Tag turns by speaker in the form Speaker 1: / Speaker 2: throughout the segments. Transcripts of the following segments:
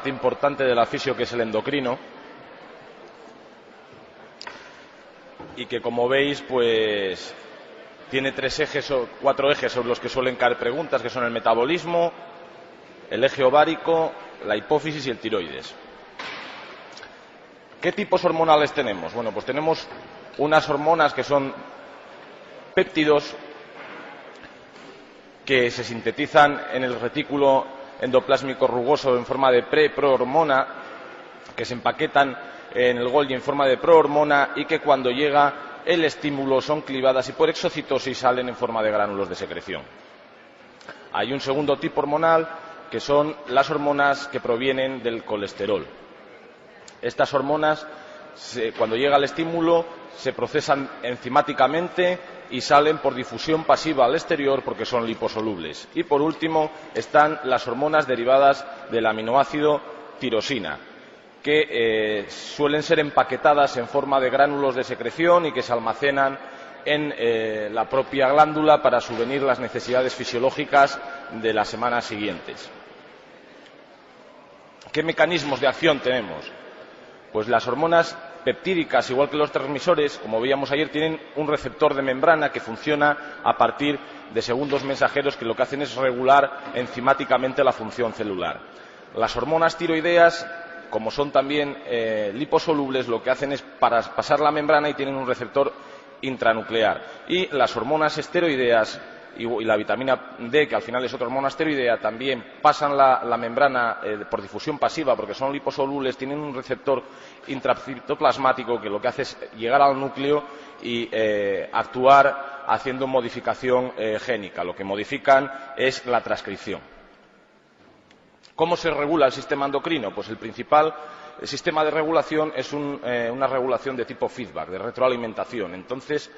Speaker 1: parte importante de la fisio, que es el endocrino, y que, como veis, pues tiene 3 ejes o 4 ejes sobre los que suelen caer preguntas, que son el metabolismo, el eje ovárico, la hipófisis y el tiroides. ¿Qué tipos hormonales tenemos? Bueno, pues tenemos unas hormonas que son péptidos que se sintetizan en el retículo endoplásmico rugoso en forma de pre-prohormona, que se empaquetan en el Golgi en forma de prohormona y que cuando llega el estímulo son clivadas y por exocitosis salen en forma de gránulos de secreción. Hay un segundo tipo hormonal que son las hormonas que provienen del colesterol. Estas hormonas, cuando llega el estímulo, se procesan enzimáticamente y salen por difusión pasiva al exterior porque son liposolubles. Y por último están las hormonas derivadas del aminoácido tirosina, que suelen ser empaquetadas en forma de gránulos de secreción y que se almacenan en la propia glándula para subvenir las necesidades fisiológicas de las semanas siguientes. ¿Qué mecanismos de acción tenemos? Pues las hormonas peptídicas, igual que los transmisores, como veíamos ayer, tienen un receptor de membrana que funciona a partir de segundos mensajeros que lo que hacen es regular enzimáticamente la función celular. Las hormonas tiroideas, como son también liposolubles, lo que hacen es pasar la membrana y tienen un receptor intranuclear. Y las hormonas esteroideas y la vitamina D, que al final es otra hormona esteroidea, también pasan la membrana por difusión pasiva porque son liposolubles, tienen un receptor intracitoplasmático que lo que hace es llegar al núcleo y actuar haciendo modificación génica. Lo que modifican es la transcripción. ¿Cómo se regula el sistema endocrino? Pues el principal sistema de regulación es una regulación de tipo feedback, de retroalimentación. Entonces,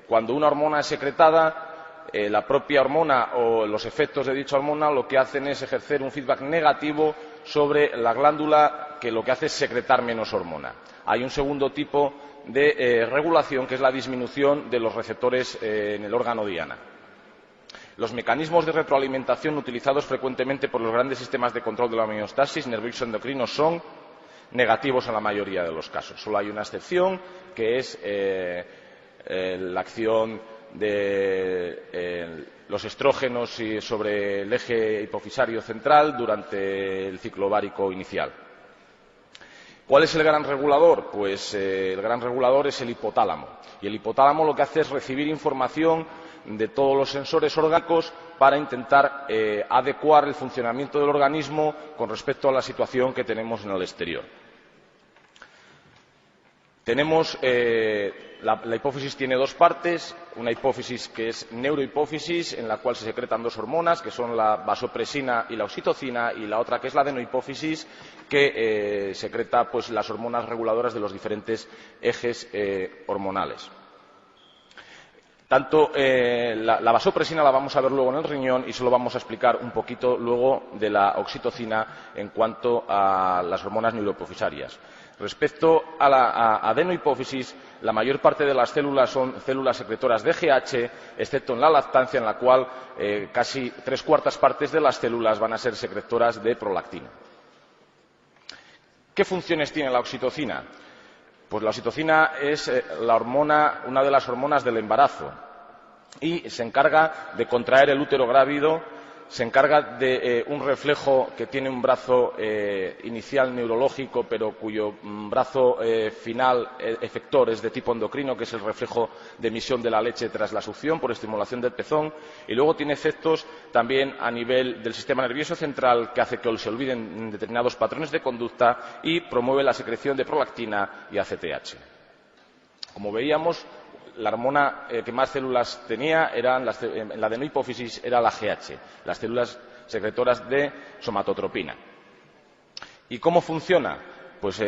Speaker 1: cuando una hormona es secretada, la propia hormona o los efectos de dicha hormona lo que hacen es ejercer un feedback negativo sobre la glándula, que lo que hace es secretar menos hormona. Hay un segundo tipo de regulación, que es la disminución de los receptores en el órgano diana. Los mecanismos de retroalimentación utilizados frecuentemente por los grandes sistemas de control de la homeostasis nervioso endocrino son negativos en la mayoría de los casos. Solo hay una excepción, que es la acción de los estrógenos sobre el eje hipofisario central durante el ciclo ovárico inicial. ¿Cuál es el gran regulador? Pues el gran regulador es el hipotálamo. Y el hipotálamo lo que hace es recibir información de todos los sensores orgánicos para intentar adecuar el funcionamiento del organismo con respecto a la situación que tenemos en el exterior. Tenemos la hipófisis tiene 2 partes, una hipófisis que es neurohipófisis, en la cual se secretan 2 hormonas, que son la vasopresina y la oxitocina, y la otra que es la adenohipófisis, que secreta pues las hormonas reguladoras de los diferentes ejes hormonales. Tanto la vasopresina la vamos a ver luego en el riñón y solo vamos a explicar un poquito luego de la oxitocina en cuanto a las hormonas neurohipofisarias. Respecto a la adenohipófisis, la mayor parte de las células son células secretoras de GH, excepto en la lactancia, en la cual casi 3/4 partes de las células van a ser secretoras de prolactina. ¿Qué funciones tiene la oxitocina? Pues la oxitocina es una de las hormonas del embarazo y se encarga de contraer el útero grávido, se encarga de un reflejo que tiene un brazo inicial neurológico, pero cuyo brazo final efector es de tipo endocrino, que es el reflejo de emisión de la leche tras la succión por estimulación del pezón, y luego tiene efectos también a nivel del sistema nervioso central, que hace que se olviden determinados patrones de conducta y promueve la secreción de prolactina y ACTH. Como veíamos, la hormona que más células tenía en la adenohipófisis era la GH, las células secretoras de somatotropina. ¿Y cómo funciona? Pues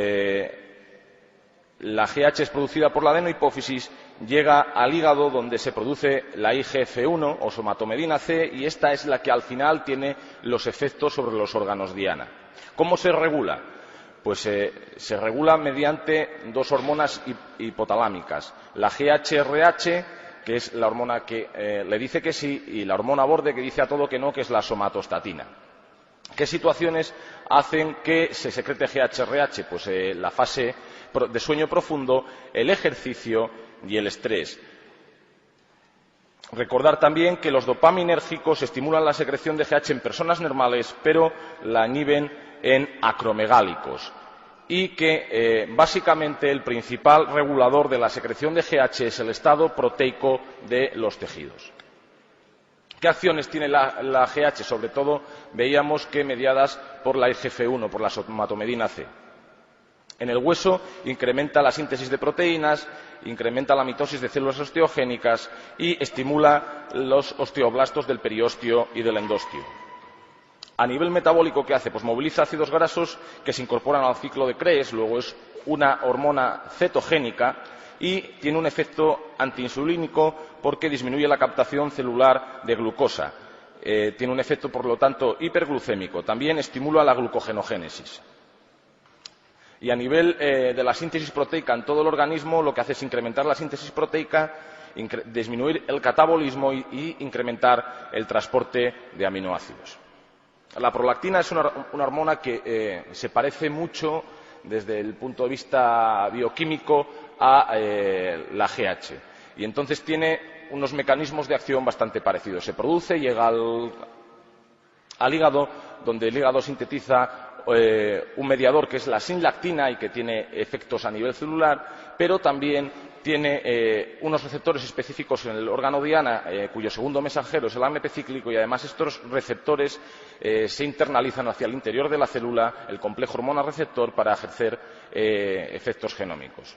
Speaker 1: la GH es producida por la adenohipófisis, llega al hígado donde se produce la IGF-1 o somatomedina C, y esta es la que al final tiene los efectos sobre los órganos diana. ¿Cómo se regula? Pues se regula mediante 2 hormonas hipotalámicas, la GHRH, que es la hormona que le dice que sí, y la hormona borde que dice a todo que no, que es la somatostatina. ¿Qué situaciones hacen que se secrete GHRH? Pues la fase de sueño profundo, el ejercicio y el estrés. Recordar también que los dopaminérgicos estimulan la secreción de GH en personas normales, pero la inhiben en acromegálicos. Y que, básicamente, el principal regulador de la secreción de GH es el estado proteico de los tejidos. ¿Qué acciones tiene la GH? Sobre todo, veíamos que mediadas por la IGF-1, por la somatomedina C. En el hueso incrementa la síntesis de proteínas, incrementa la mitosis de células osteogénicas y estimula los osteoblastos del periósteo y del endostio. A nivel metabólico, ¿qué hace? Pues moviliza ácidos grasos que se incorporan al ciclo de Krebs, luego es una hormona cetogénica y tiene un efecto antiinsulínico porque disminuye la captación celular de glucosa. Tiene un efecto, por lo tanto, hiperglucémico. También estimula la glucogenogénesis. Y a nivel de la síntesis proteica en todo el organismo, lo que hace es incrementar la síntesis proteica, disminuir el catabolismo y incrementar el transporte de aminoácidos. La prolactina es una hormona que se parece mucho desde el punto de vista bioquímico a la GH. Y entonces tiene unos mecanismos de acción bastante parecidos. Se produce, llega al hígado, donde el hígado sintetiza un mediador que es la sinlactina y que tiene efectos a nivel celular, pero también tiene unos receptores específicos en el órgano diana, cuyo segundo mensajero es el AMP cíclico, y además estos receptores se internalizan hacia el interior de la célula, el complejo hormona-receptor, para ejercer efectos genómicos.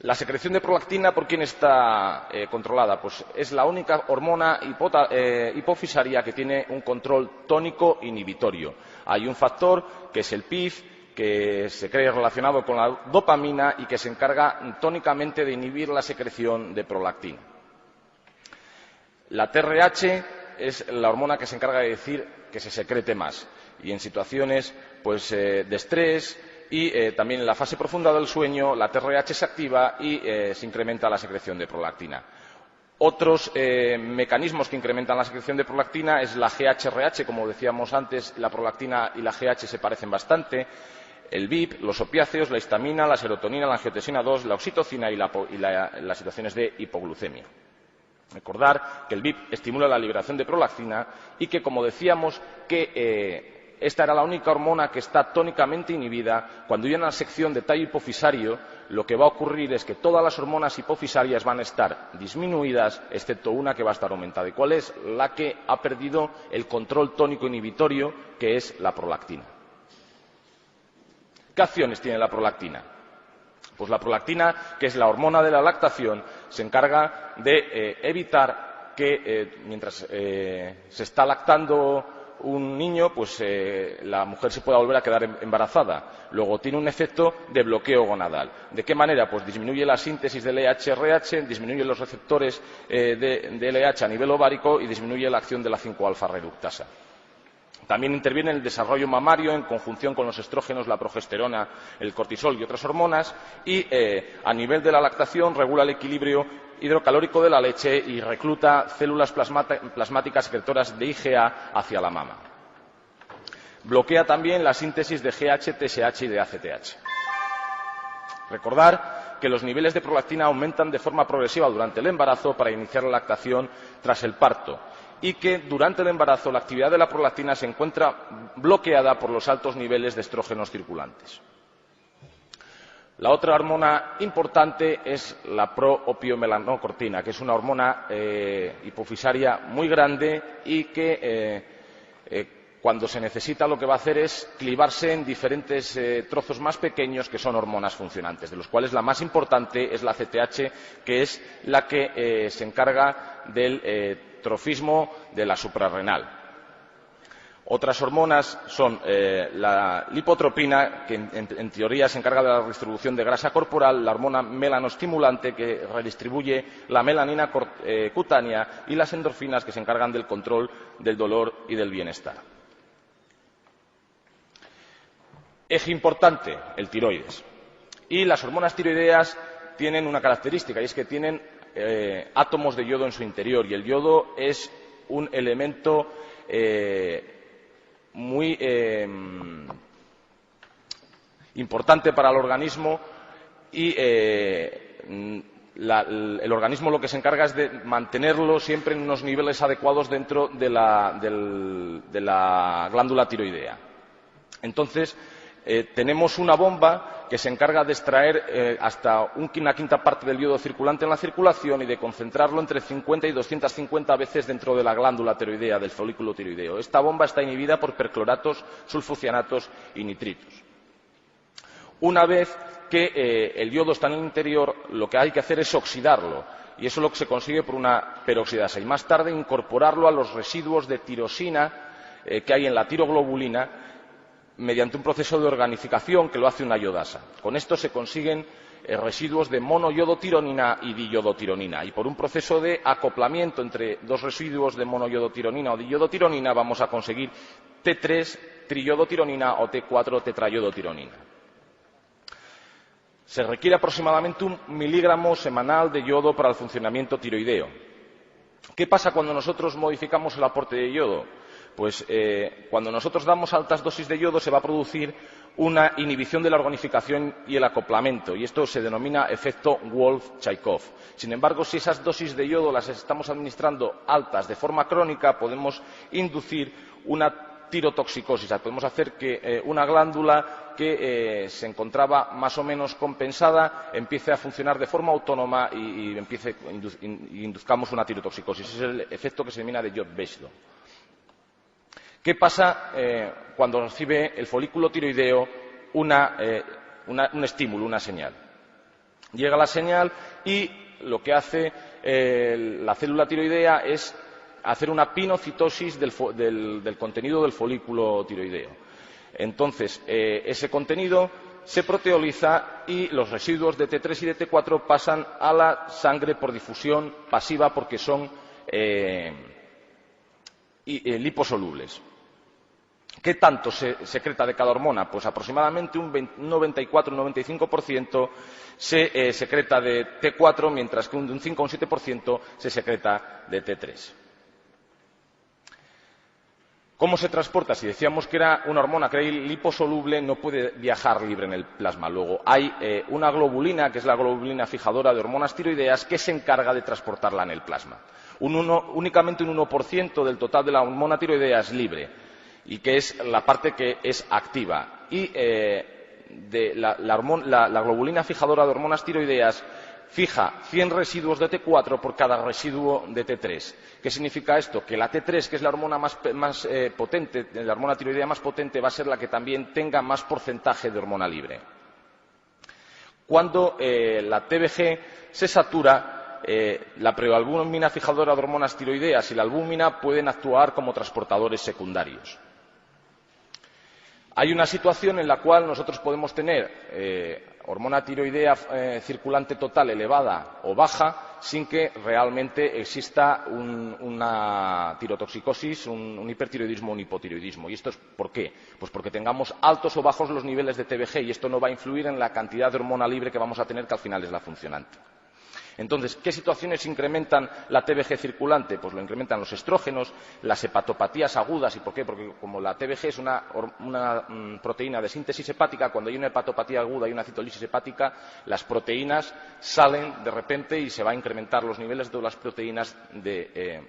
Speaker 1: La secreción de prolactina, ¿por quién está controlada? Pues es la única hormona hipofisaria que tiene un control tónico inhibitorio. Hay un factor, que es el PIF, que se cree relacionado con la dopamina y que se encarga tónicamente de inhibir la secreción de prolactina. La TRH es la hormona que se encarga de decir que se secrete más, y en situaciones pues, de estrés y también en la fase profunda del sueño la TRH se activa y se incrementa la secreción de prolactina. Otros mecanismos que incrementan la secreción de prolactina es la GHRH, como decíamos antes, la prolactina y la GH se parecen bastante, el BIP, los opiáceos, la histamina, la serotonina, la angiotensina 2, la oxitocina y las situaciones de hipoglucemia. Recordar que el BIP estimula la liberación de prolactina y que, como decíamos, que esta era la única hormona que está tónicamente inhibida. Cuando hay una sección de tallo hipofisario, lo que va a ocurrir es que todas las hormonas hipofisarias van a estar disminuidas, excepto una que va a estar aumentada. ¿Y cuál es? La que ha perdido el control tónico inhibitorio, que es la prolactina. ¿Qué acciones tiene la prolactina? Pues la prolactina, que es la hormona de la lactación, se encarga de evitar que mientras se está lactando un niño, pues la mujer se pueda volver a quedar embarazada. Luego tiene un efecto de bloqueo gonadal. ¿De qué manera? Pues disminuye la síntesis del LHRH, disminuye los receptores de LH a nivel ovárico y disminuye la acción de la 5-alfa reductasa. También interviene en el desarrollo mamario en conjunción con los estrógenos, la progesterona, el cortisol y otras hormonas, y a nivel de la lactación regula el equilibrio hidrocalórico de la leche y recluta células plasmáticas secretoras de IgA hacia la mama. Bloquea también la síntesis de GH, TSH y de ACTH. Recordar que los niveles de prolactina aumentan de forma progresiva durante el embarazo para iniciar la lactación tras el parto, y que durante el embarazo la actividad de la prolactina se encuentra bloqueada por los altos niveles de estrógenos circulantes. La otra hormona importante es la proopiomelanocortina, que es una hormona hipofisaria muy grande y que cuando se necesita lo que va a hacer es clivarse en diferentes trozos más pequeños que son hormonas funcionantes, de los cuales la más importante es la CTH, que es la que se encarga del trofismo de la suprarrenal. Otras hormonas son la lipotropina, que en teoría se encarga de la redistribución de grasa corporal, la hormona melanostimulante, que redistribuye la melanina cutánea, y las endorfinas, que se encargan del control del dolor y del bienestar. Eje importante, el tiroides. Y las hormonas tiroideas tienen una característica, y es que tienen átomos de yodo en su interior, y el yodo es un elemento muy importante para el organismo y el organismo lo que se encarga es de mantenerlo siempre en unos niveles adecuados dentro de la glándula tiroidea. Entonces, tenemos una bomba que se encarga de extraer hasta una quinta parte del yodo circulante en la circulación y de concentrarlo entre 50 y 250 veces dentro de la glándula tiroidea, del folículo tiroideo. Esta bomba está inhibida por percloratos, sulfocianatos y nitritos. Una vez que el yodo está en el interior, lo que hay que hacer es oxidarlo, y eso es lo que se consigue por una peroxidasa, y más tarde incorporarlo a los residuos de tirosina que hay en la tiroglobulina mediante un proceso de organificación que lo hace una iodasa. Con esto se consiguen residuos de monoyodotironina y diyodotironina, y por un proceso de acoplamiento entre dos residuos de monoyodotironina o diyodotironina vamos a conseguir T3 triyodotironina o T4 tetrayodotironina. Se requiere aproximadamente 1 miligramo semanal de yodo para el funcionamiento tiroideo. ¿Qué pasa cuando nosotros modificamos el aporte de yodo? Pues cuando nosotros damos altas dosis de yodo se va a producir una inhibición de la organificación y el acoplamiento, y esto se denomina efecto Wolff-Chaikov. Sin embargo, si esas dosis de yodo las estamos administrando altas de forma crónica, podemos inducir una tirotoxicosis, podemos hacer que una glándula que se encontraba más o menos compensada empiece a funcionar de forma autónoma y induzcamos una tirotoxicosis. Ese es el efecto que se denomina de Jod-Bachelot. ¿Qué pasa cuando recibe el folículo tiroideo un estímulo, una señal? Llega la señal y lo que hace la célula tiroidea es hacer una pinocitosis del contenido del folículo tiroideo. Entonces, ese contenido se proteoliza y los residuos de T3 y de T4 pasan a la sangre por difusión pasiva porque son liposolubles. ¿Qué tanto se secreta de cada hormona? Pues aproximadamente un 94-95% se secreta de T4, mientras que un 5 o un 7% se secreta de T3. ¿Cómo se transporta? Si decíamos que era una hormona que era liposoluble, no puede viajar libre en el plasma. Luego hay una globulina, que es la globulina fijadora de hormonas tiroideas, que se encarga de transportarla en el plasma. Únicamente un 1% del total de la hormona tiroidea es libre, y que es la parte que es activa. Y la globulina fijadora de hormonas tiroideas fija 100 residuos de T4 por cada residuo de T3. ¿Qué significa esto? Que la T3, que es la hormona más potente, la hormona tiroidea más potente, va a ser la que también tenga más porcentaje de hormona libre. Cuando la TBG se satura, la prealbúmina fijadora de hormonas tiroideas y la albúmina pueden actuar como transportadores secundarios. Hay una situación en la cual nosotros podemos tener hormona tiroidea circulante total elevada o baja sin que realmente exista una tirotoxicosis, un hipertiroidismo o un hipotiroidismo. ¿Y esto es por qué? Pues porque tengamos altos o bajos los niveles de TBG, y esto no va a influir en la cantidad de hormona libre que vamos a tener, que al final es la funcionante. Entonces, ¿qué situaciones incrementan la TBG circulante? Pues lo incrementan los estrógenos, las hepatopatías agudas. ¿Y por qué? Porque como la TBG es una proteína de síntesis hepática, cuando hay una hepatopatía aguda y una citolisis hepática, las proteínas salen de repente y se van a incrementar los niveles de las proteínas de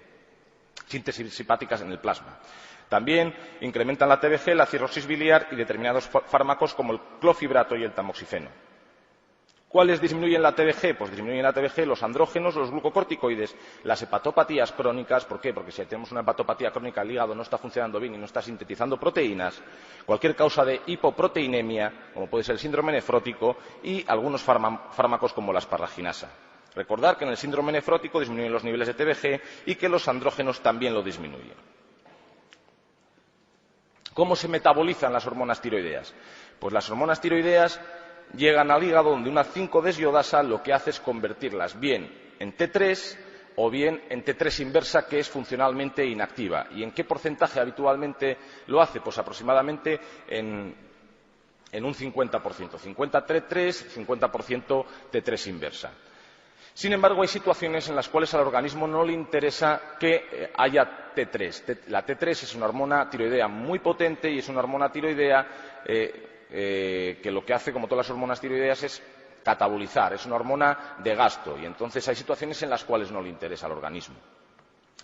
Speaker 1: síntesis hepáticas en el plasma. También incrementan la TBG, la cirrosis biliar y determinados fármacos como el clofibrato y el tamoxifeno. ¿Cuáles disminuyen la TBG? Pues disminuyen la TBG los andrógenos, los glucocorticoides, las hepatopatías crónicas. ¿Por qué? Porque si tenemos una hepatopatía crónica, el hígado no está funcionando bien y no está sintetizando proteínas, cualquier causa de hipoproteinemia, como puede ser el síndrome nefrótico, y algunos fármacos como la asparraginasa. Recordar que en el síndrome nefrótico disminuyen los niveles de TBG y que los andrógenos también lo disminuyen. ¿Cómo se metabolizan las hormonas tiroideas? Pues las hormonas tiroideas llegan al hígado, donde una 5-deshiodasa lo que hace es convertirlas bien en T3 o bien en T3 inversa, que es funcionalmente inactiva. ¿Y en qué porcentaje habitualmente lo hace? Pues aproximadamente en un 50%. 50 T3, 50% T3 inversa. Sin embargo, hay situaciones en las cuales al organismo no le interesa que haya T3. La T3 es una hormona tiroidea muy potente y es una hormona tiroidea que lo que hace, como todas las hormonas tiroideas, es catabolizar, es una hormona de gasto, y entonces hay situaciones en las cuales no le interesa al organismo.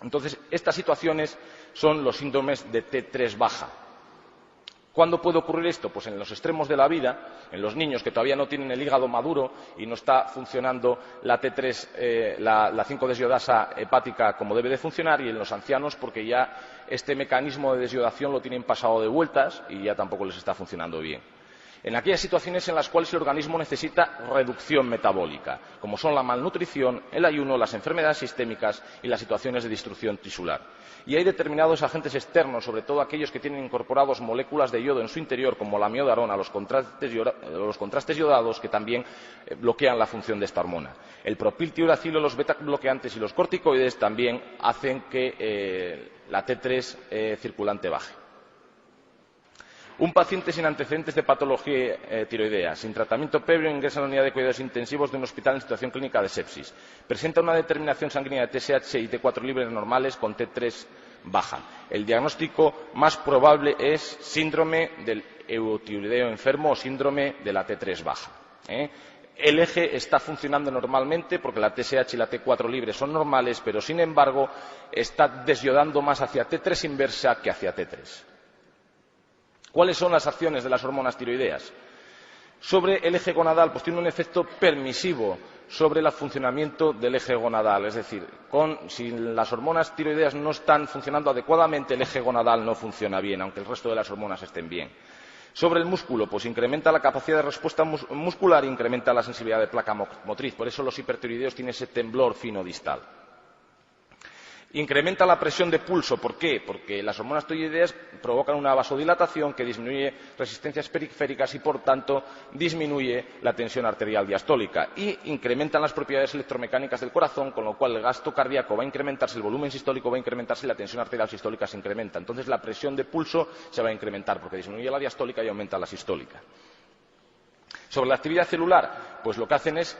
Speaker 1: Entonces, estas situaciones son los síndromes de T3 baja. ¿Cuándo puede ocurrir esto? Pues en los extremos de la vida, en los niños que todavía no tienen el hígado maduro y no está funcionando la T3, la 5-desiodasa hepática como debe de funcionar, y en los ancianos porque ya este mecanismo de desiodación lo tienen pasado de vueltas y ya tampoco les está funcionando bien. En aquellas situaciones en las cuales el organismo necesita reducción metabólica, como son la malnutrición, el ayuno, las enfermedades sistémicas y las situaciones de destrucción tisular. Y hay determinados agentes externos, sobre todo aquellos que tienen incorporados moléculas de yodo en su interior, como la amiodarona, los contrastes yodados, que también bloquean la función de esta hormona. El propiltiuracilo, los beta-bloqueantes y los corticoides también hacen que la T3 circulante baje. Un paciente sin antecedentes de patología tiroidea, sin tratamiento previo, ingresa en la unidad de cuidados intensivos de un hospital en situación clínica de sepsis. Presenta una determinación sanguínea de TSH y T4 libres normales con T3 baja. El diagnóstico más probable es síndrome del eutiroideo enfermo o síndrome de la T3 baja. El eje está funcionando normalmente porque la TSH y la T4 libres son normales, pero sin embargo está desiodando más hacia T3 inversa que hacia T3. ¿Cuáles son las acciones de las hormonas tiroideas? Sobre el eje gonadal, pues tiene un efecto permisivo sobre el funcionamiento del eje gonadal. Es decir, si las hormonas tiroideas no están funcionando adecuadamente, el eje gonadal no funciona bien, aunque el resto de las hormonas estén bien. Sobre el músculo, pues incrementa la capacidad de respuesta muscular e incrementa la sensibilidad de placa motriz. Por eso los hipertiroideos tienen ese temblor fino distal. Incrementa la presión de pulso. ¿Por qué? Porque las hormonas tiroideas provocan una vasodilatación que disminuye resistencias periféricas y, por tanto, disminuye la tensión arterial diastólica. Y incrementan las propiedades electromecánicas del corazón, con lo cual el gasto cardíaco va a incrementarse, el volumen sistólico va a incrementarse y la tensión arterial sistólica se incrementa. Entonces, la presión de pulso se va a incrementar porque disminuye la diastólica y aumenta la sistólica. Sobre la actividad celular, pues lo que hacen es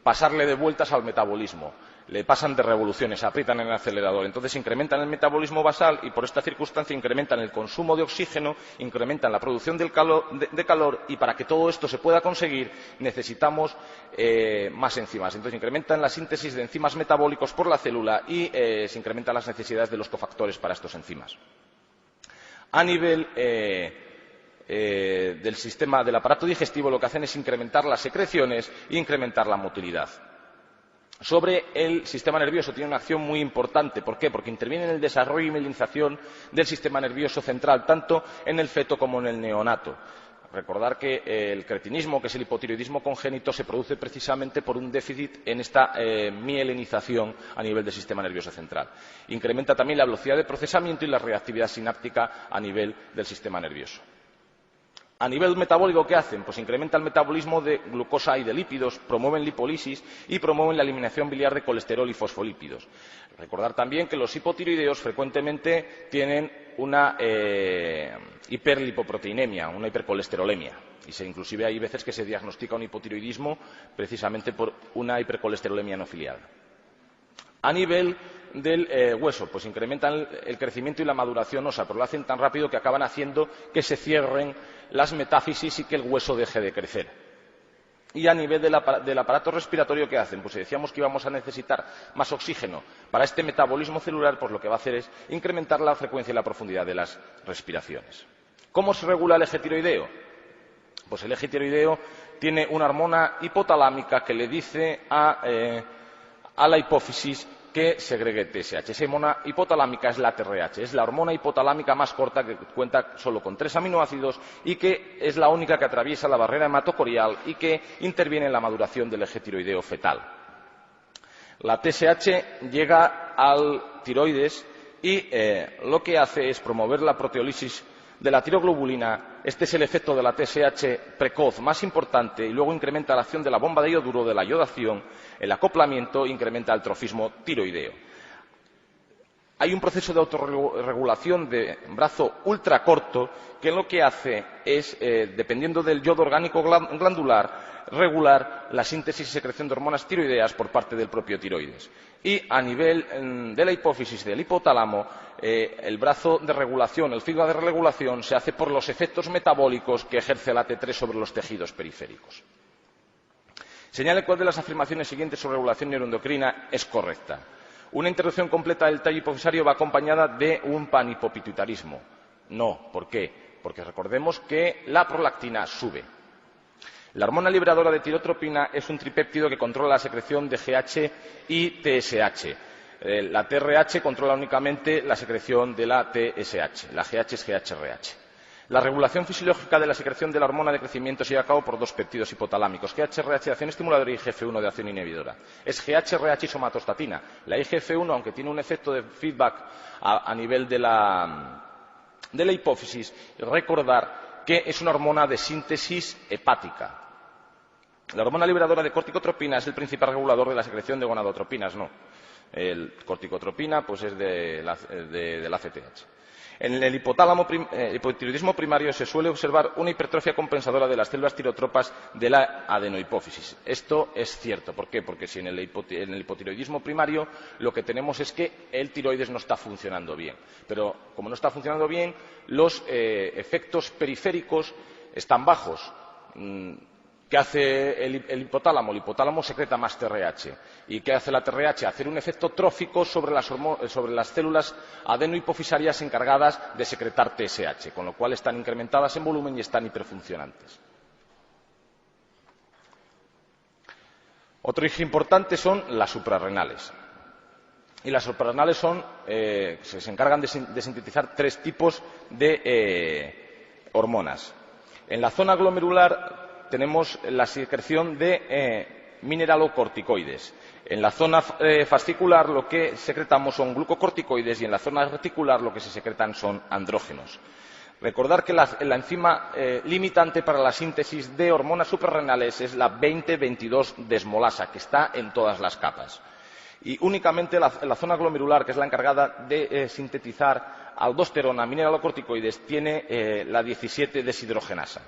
Speaker 1: pasarle de vueltas al metabolismo. Le pasan de revoluciones, aprietan en el acelerador. Entonces incrementan el metabolismo basal y por esta circunstancia incrementan el consumo de oxígeno, incrementan la producción de calor, y para que todo esto se pueda conseguir necesitamos más enzimas. Entonces incrementan la síntesis de enzimas metabólicos por la célula y se incrementan las necesidades de los cofactores para estos enzimas. A nivel del sistema del aparato digestivo, lo que hacen es incrementar las secreciones e incrementar la motilidad. Sobre el sistema nervioso tiene una acción muy importante. ¿Por qué? Porque interviene en el desarrollo y mielinización del sistema nervioso central, tanto en el feto como en el neonato. Recordar que el cretinismo, que es el hipotiroidismo congénito, se produce precisamente por un déficit en esta mielinización a nivel del sistema nervioso central. Incrementa también la velocidad de procesamiento y la reactividad sináptica a nivel del sistema nervioso. A nivel metabólico, ¿qué hacen? Pues incrementan el metabolismo de glucosa y de lípidos, promueven lipólisis y promueven la eliminación biliar de colesterol y fosfolípidos. Recordar también que los hipotiroideos frecuentemente tienen una hiperlipoproteinemia, una hipercolesterolemia. Inclusive hay veces que se diagnostica un hipotiroidismo precisamente por una hipercolesterolemia no filiada. A nivel del hueso, pues incrementan el crecimiento y la maduración ósea, pero lo hacen tan rápido que acaban haciendo que se cierren las metáfisis y que el hueso deje de crecer. Y a nivel del aparato respiratorio, ¿qué hacen? Pues si decíamos que íbamos a necesitar más oxígeno para este metabolismo celular, pues lo que va a hacer es incrementar la frecuencia y la profundidad de las respiraciones. ¿Cómo se regula el eje tiroideo? Pues el eje tiroideo tiene una hormona hipotalámica que le dice a la hipófisis que segregue TSH. Esa hormona hipotalámica es la TRH, es la hormona hipotalámica más corta, que cuenta solo con 3 aminoácidos y que es la única que atraviesa la barrera hematocorial y que interviene en la maduración del eje tiroideo fetal. La TSH llega al tiroides y lo que hace es promover la proteólisis de la tiroglobulina. Este es el efecto de la TSH precoz más importante, y luego incrementa la acción de la bomba de iodo de la iodación, el acoplamiento, incrementa el trofismo tiroideo. hay un proceso de autorregulación de brazo ultracorto que lo que hace es, dependiendo del yodo orgánico glandular, regular la síntesis y secreción de hormonas tiroideas por parte del propio tiroides. Y a nivel de la hipófisis del hipotálamo, el brazo de regulación, el feedback de regulación, se hace por los efectos metabólicos que ejerce la T3 sobre los tejidos periféricos. Señale cuál de las afirmaciones siguientes sobre regulación neuroendocrina es correcta. Una interrupción completa del tallo hipofisario va acompañada de un panhipopituitarismo. No. ¿Por qué? Porque recordemos que la prolactina sube. La hormona liberadora de tirotropina es un tripéptido que controla la secreción de GH y TSH. La TRH controla únicamente la secreción de la TSH. La GH es GHRH. La regulación fisiológica de la secreción de la hormona de crecimiento se lleva a cabo por dos péptidos hipotalámicos, GHRH de acción estimuladora y IGF-1 de acción inhibidora. Es GHRH y somatostatina. La IGF-1, aunque tiene un efecto de feedback a nivel de la hipófisis, recordar que es una hormona de síntesis hepática. La hormona liberadora de corticotropina es el principal regulador de la secreción de gonadotropinas, no. El corticotropina pues es de la CTH. En el hipotiroidismo primario se suele observar una hipertrofia compensadora de las células tirotropas de la adenohipófisis. Esto es cierto. ¿Por qué? Porque si en el hipotiroidismo primario lo que tenemos es que el tiroides no está funcionando bien. Pero como no está funcionando bien, los efectos periféricos están bajos. ¿Qué hace el hipotálamo? El hipotálamo secreta más TRH. ¿Y qué hace la TRH? Hacer un efecto trófico sobre las células adenohipofisarias encargadas de secretar TSH, con lo cual están incrementadas en volumen y están hiperfuncionantes. Otro eje importante son las suprarrenales. Y las suprarrenales se encargan de sintetizar tres tipos de hormonas. En la zona glomerular tenemos la secreción de mineralocorticoides. En la zona fascicular lo que secretamos son glucocorticoides y en la zona reticular lo que se secretan son andrógenos. Recordar que la enzima limitante para la síntesis de hormonas suprarrenales es la 20-22 desmolasa, que está en todas las capas. Y únicamente la zona glomerular, que es la encargada de sintetizar aldosterona, mineralocorticoides, tiene la 17 deshidrogenasa.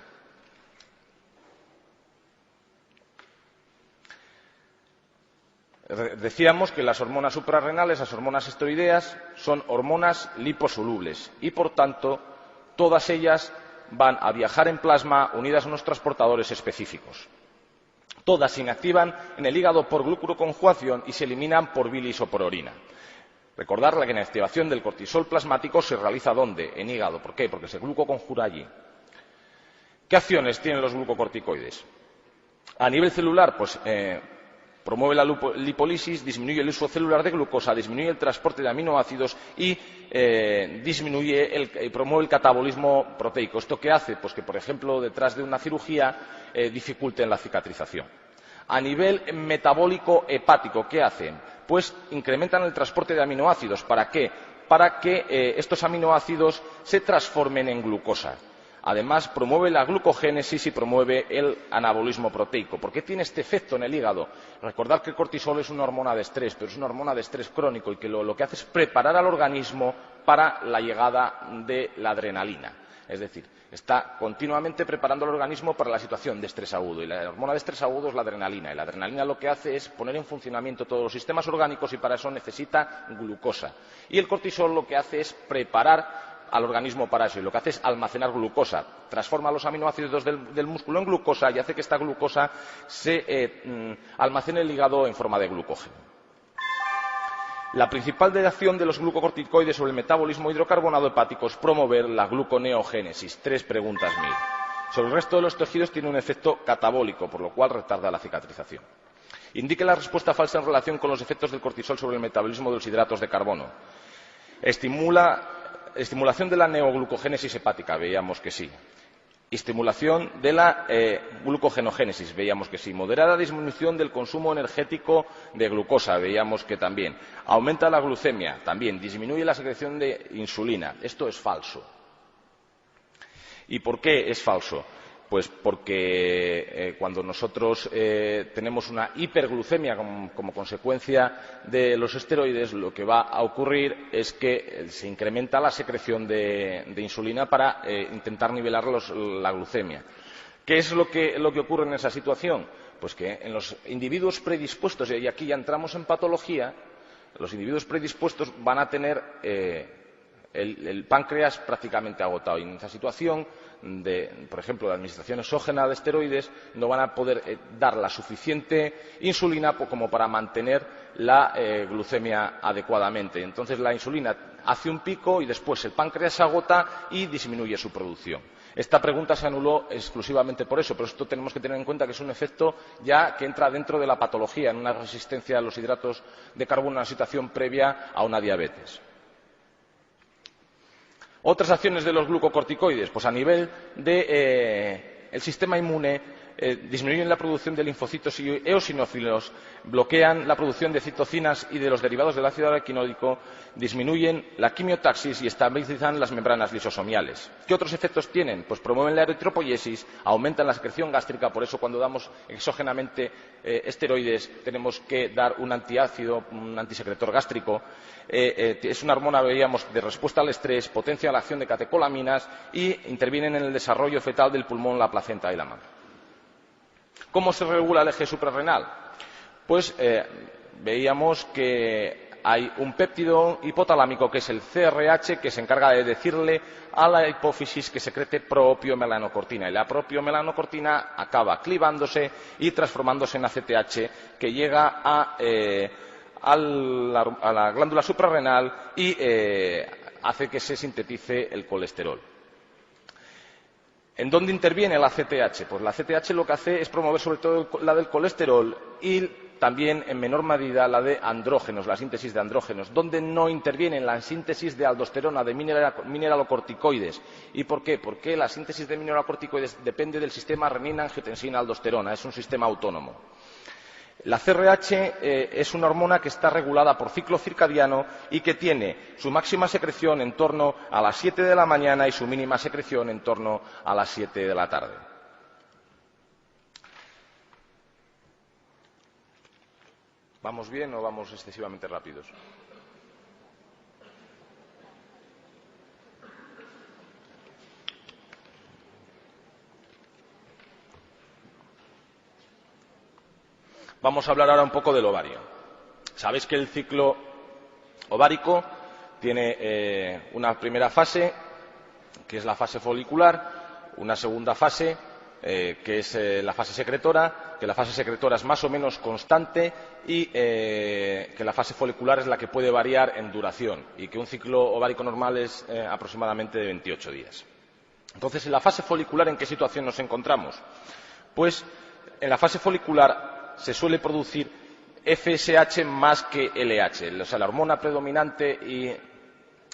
Speaker 1: Decíamos que las hormonas suprarrenales, las hormonas esteroideas, son hormonas liposolubles y, por tanto, todas ellas van a viajar en plasma unidas a unos transportadores específicos. Todas se inactivan en el hígado por glucuroconjugación y se eliminan por bilis o por orina. Recordar que la inactivación del cortisol plasmático se realiza ¿dónde? En hígado. ¿Por qué? Porque se glucoconjuga allí. ¿Qué acciones tienen los glucocorticoides? A nivel celular, pues promueve la lipólisis, disminuye el uso celular de glucosa, disminuye el transporte de aminoácidos y promueve el catabolismo proteico. ¿Esto qué hace? Pues que, por ejemplo, detrás de una cirugía dificulten la cicatrización. A nivel metabólico hepático, ¿qué hacen? Pues incrementan el transporte de aminoácidos. ¿Para qué? Para que estos aminoácidos se transformen en glucosa. Además, promueve la glucogénesis y promueve el anabolismo proteico. ¿Por qué tiene este efecto en el hígado? Recordad que el cortisol es una hormona de estrés, pero es una hormona de estrés crónico y que lo que hace es preparar al organismo para la llegada de la adrenalina. Es decir, está continuamente preparando al organismo para la situación de estrés agudo. Y la hormona de estrés agudo es la adrenalina. Y la adrenalina lo que hace es poner en funcionamiento todos los sistemas orgánicos y para eso necesita glucosa. Y el cortisol lo que hace es preparar al organismo para eso y lo que hace es almacenar glucosa, transforma los aminoácidos del músculo en glucosa y hace que esta glucosa se almacene en el hígado en forma de glucógeno. La principal acción de los glucocorticoides sobre el metabolismo hidrocarbonado hepático es promover la gluconeogénesis. 3 preguntas 1000. Sobre el resto de los tejidos tiene un efecto catabólico, por lo cual retarda la cicatrización. Indique la respuesta falsa en relación con los efectos del cortisol sobre el metabolismo de los hidratos de carbono. Estimulación de la neoglucogénesis hepática, veíamos que sí. Estimulación de la glucogenogénesis, veíamos que sí. Moderada disminución del consumo energético de glucosa, veíamos que también. Aumenta la glucemia, también. Disminuye la secreción de insulina. Esto es falso. ¿Y por qué es falso? Pues porque cuando nosotros tenemos una hiperglucemia como consecuencia de los esteroides, lo que va a ocurrir es que se incrementa la secreción de insulina para intentar nivelar la glucemia. ¿Qué es lo que ocurre en esa situación? Pues que en los individuos predispuestos, y aquí ya entramos en patología, los individuos predispuestos van a tener el páncreas prácticamente agotado. Y en esa situación, por ejemplo, de administración exógena de esteroides, no van a poder dar la suficiente insulina como para mantener la glucemia adecuadamente. Entonces la insulina hace un pico y después el páncreas se agota y disminuye su producción. Esta pregunta se anuló exclusivamente por eso, pero esto tenemos que tener en cuenta que es un efecto ya que entra dentro de la patología, en una resistencia a los hidratos de carbono, una situación previa a una diabetes. Otras acciones de los glucocorticoides, pues a nivel del sistema inmune, disminuyen la producción de linfocitos y eosinófilos, bloquean la producción de citocinas y de los derivados del ácido araquidónico, disminuyen la quimiotaxis y estabilizan las membranas lisosomiales. ¿Qué otros efectos tienen? Pues promueven la eritropoiesis, aumentan la secreción gástrica, por eso cuando damos exógenamente esteroides tenemos que dar un antiácido, un antisecretor gástrico. Es una hormona, veíamos, de respuesta al estrés, potencia la acción de catecolaminas y intervienen en el desarrollo fetal del pulmón, la placenta y la mama. ¿Cómo se regula el eje suprarrenal? Pues veíamos que hay un péptido hipotalámico que es el CRH que se encarga de decirle a la hipófisis que secrete propiomelanocortina y la propiomelanocortina acaba clivándose y transformándose en ACTH que llega a la glándula suprarrenal y hace que se sintetice el colesterol. ¿En dónde interviene la ACTH? Pues la ACTH lo que hace es promover sobre todo la del colesterol y también en menor medida la de andrógenos, la síntesis de andrógenos, donde no interviene en la síntesis de aldosterona, de mineralocorticoides. ¿Y por qué? Porque la síntesis de mineralocorticoides depende del sistema renina-angiotensina-aldosterona, es un sistema autónomo. La CRH es una hormona que está regulada por ciclo circadiano y que tiene su máxima secreción en torno a las 7 de la mañana y su mínima secreción en torno a las 7 de la tarde. ¿Vamos bien o vamos excesivamente rápidos? Vamos a hablar ahora un poco del ovario. Sabéis que el ciclo ovárico tiene una primera fase, que es la fase folicular, una segunda fase, que es la fase secretora, que la fase secretora es más o menos constante y que la fase folicular es la que puede variar en duración y que un ciclo ovárico normal es aproximadamente de 28 días. Entonces, en la fase folicular, ¿en qué situación nos encontramos? Pues en la fase folicular se suele producir FSH más que LH, o sea, la hormona predominante y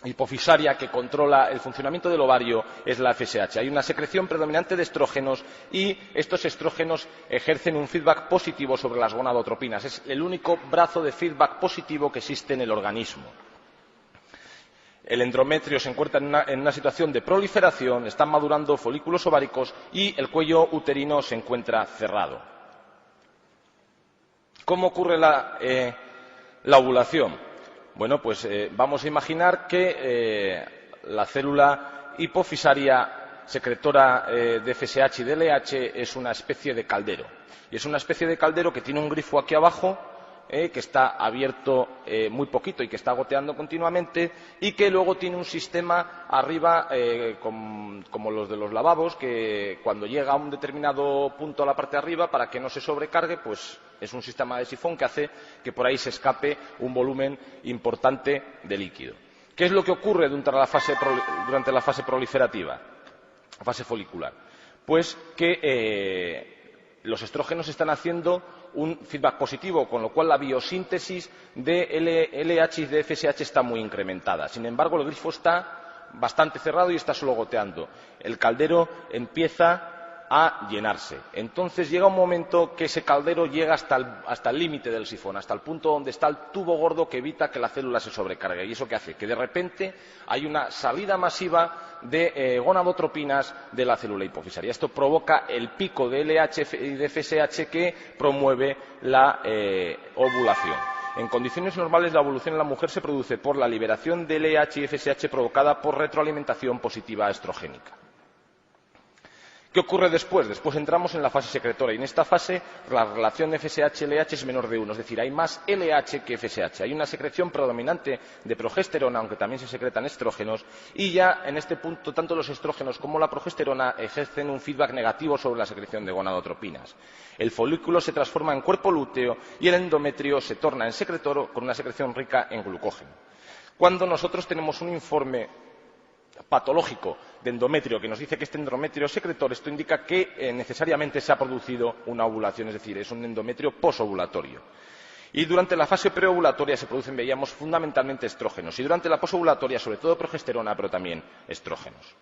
Speaker 1: hipofisaria que controla el funcionamiento del ovario es la FSH. Hay una secreción predominante de estrógenos y estos estrógenos ejercen un feedback positivo sobre las gonadotropinas. Es el único brazo de feedback positivo que existe en el organismo. El endometrio se encuentra en una situación de proliferación, están madurando folículos ováricos y el cuello uterino se encuentra cerrado. ¿Cómo ocurre la ovulación? Bueno, pues vamos a imaginar que la célula hipofisaria secretora de FSH y de LH es una especie de caldero. Y es una especie de caldero que tiene un grifo aquí abajo, que está abierto muy poquito y que está goteando continuamente, y que luego tiene un sistema arriba, como los de los lavabos, que cuando llega a un determinado punto a la parte de arriba, para que no se sobrecargue, pues es un sistema de sifón que hace que por ahí se escape un volumen importante de líquido. ¿Qué es lo que ocurre durante la fase proliferativa, la fase folicular? Pues que los estrógenos están haciendo un feedback positivo, con lo cual la biosíntesis de LH y de FSH está muy incrementada. Sin embargo, el grifo está bastante cerrado y está solo goteando. El caldero empieza a llenarse. Entonces llega un momento que ese caldero llega hasta el límite del sifón, hasta el punto donde está el tubo gordo que evita que la célula se sobrecargue. ¿Y eso qué hace? Que de repente hay una salida masiva de gonadotropinas de la célula hipofisaria. Esto provoca el pico de LH y de FSH que promueve la ovulación. En condiciones normales, la ovulación en la mujer se produce por la liberación de LH y FSH provocada por retroalimentación positiva estrogénica. ¿Qué ocurre después? Después entramos en la fase secretora y en esta fase la relación FSH-LH es menor de 1, es decir, hay más LH que FSH. Hay una secreción predominante de progesterona, aunque también se secretan estrógenos, y ya en este punto tanto los estrógenos como la progesterona ejercen un feedback negativo sobre la secreción de gonadotropinas. El folículo se transforma en cuerpo lúteo y el endometrio se torna en secretor con una secreción rica en glucógeno. Cuando nosotros tenemos un informe patológico de endometrio que nos dice que este endometrio es secretor, esto indica que necesariamente se ha producido una ovulación, es decir, es un endometrio posovulatorio. Y durante la fase preovulatoria se producen, veíamos, fundamentalmente estrógenos, y durante la posovulatoria, sobre todo progesterona, pero también estrógenos.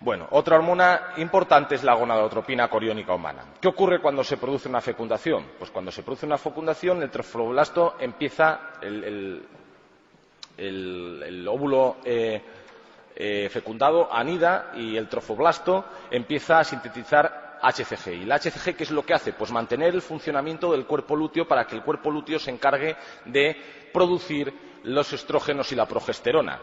Speaker 1: Bueno, otra hormona importante es la gonadotropina coriónica humana. ¿Qué ocurre cuando se produce una fecundación? Pues cuando se produce una fecundación, el trofoblasto empieza, el óvulo fecundado anida y el trofoblasto empieza a sintetizar HCG. ¿Y la HCG qué es lo que hace? Pues mantener el funcionamiento del cuerpo lúteo para que el cuerpo lúteo se encargue de producir los estrógenos y la progesterona.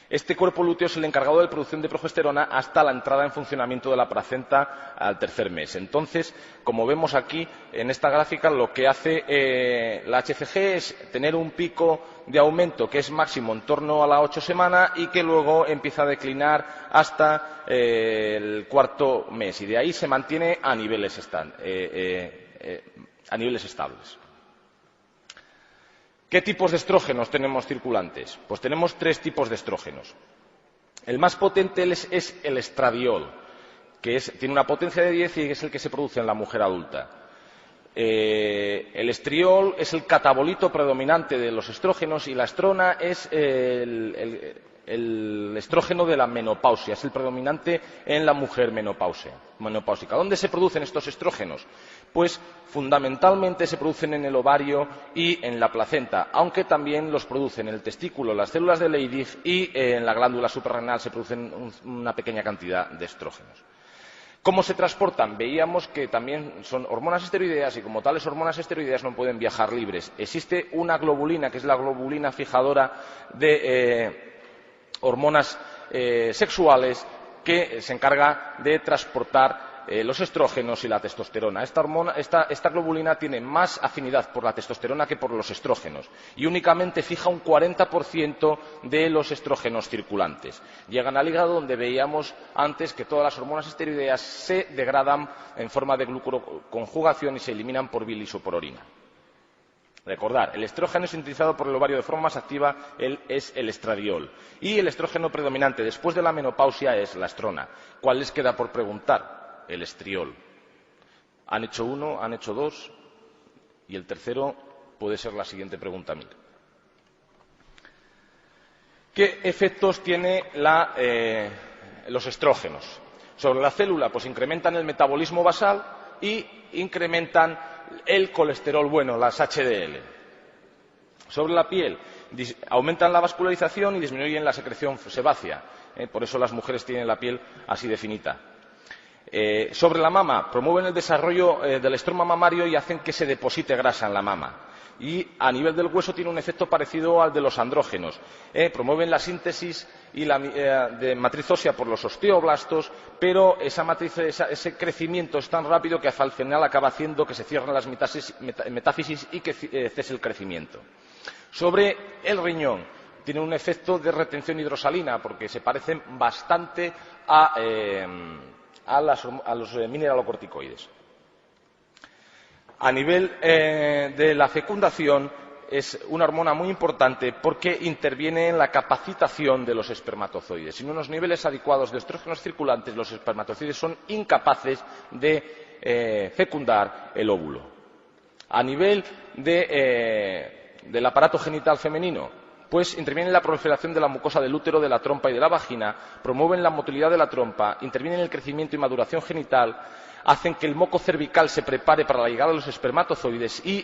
Speaker 1: Este cuerpo lúteo es el encargado de la producción de progesterona hasta la entrada en funcionamiento de la placenta al tercer mes. Entonces, como vemos aquí en esta gráfica, lo que hace la HCG es tener un pico de aumento que es máximo en torno a la 8 semanas y que luego empieza a declinar hasta el cuarto mes. Y de ahí se mantiene a niveles estables. ¿Qué tipos de estrógenos tenemos circulantes? Pues tenemos 3 tipos de estrógenos. El más potente es el estradiol, que tiene una potencia de 10 y es el que se produce en la mujer adulta. El estriol es el catabolito predominante de los estrógenos y la estrona es el estrógeno de la menopausia, es el predominante en la mujer menopáusica. ¿Dónde se producen estos estrógenos? Pues fundamentalmente se producen en el ovario y en la placenta, aunque también los producen en el testículo, las células de Leydig y en la glándula suprarrenal se producen una pequeña cantidad de estrógenos. ¿Cómo se transportan? Veíamos que también son hormonas esteroideas y como tales hormonas esteroideas no pueden viajar libres. Existe una globulina, que es la globulina fijadora de hormonas sexuales, que se encarga de transportar los estrógenos y la testosterona. Esta globulina tiene más afinidad por la testosterona que por los estrógenos y únicamente fija un 40% de los estrógenos circulantes. Llegan al hígado, donde veíamos antes que todas las hormonas esteroideas se degradan en forma de glucoconjugación y se eliminan por bilis o por orina. Recordar, el estrógeno sintetizado por el ovario de forma más activa es el estradiol y el estrógeno predominante después de la menopausia es la estrona. ¿Cuál les queda por preguntar? El estriol. Han hecho uno, han hecho dos y el tercero puede ser la siguiente pregunta mía. ¿Qué efectos tienen los estrógenos sobre la célula? Pues incrementan el metabolismo basal y incrementan el colesterol bueno, las HDL. Sobre la piel, aumentan la vascularización y disminuyen la secreción sebácea. Por eso las mujeres tienen la piel así de finita. Sobre la mama, promueven el desarrollo del estroma mamario y hacen que se deposite grasa en la mama. Y a nivel del hueso tiene un efecto parecido al de los andrógenos. Promueven la síntesis de matriz ósea por los osteoblastos, pero ese crecimiento es tan rápido que al final acaba haciendo que se cierren las metáfisis y que cese el crecimiento. Sobre el riñón, tiene un efecto de retención hidrosalina porque se parecen bastante a los mineralocorticoides. A nivel de la fecundación es una hormona muy importante porque interviene en la capacitación de los espermatozoides. Sin unos niveles adecuados de estrógenos circulantes, los espermatozoides son incapaces de fecundar el óvulo. A nivel del aparato genital femenino, pues intervienen en la proliferación de la mucosa del útero, de la trompa y de la vagina, promueven la motilidad de la trompa, intervienen en el crecimiento y maduración genital, hacen que el moco cervical se prepare para la llegada de los espermatozoides y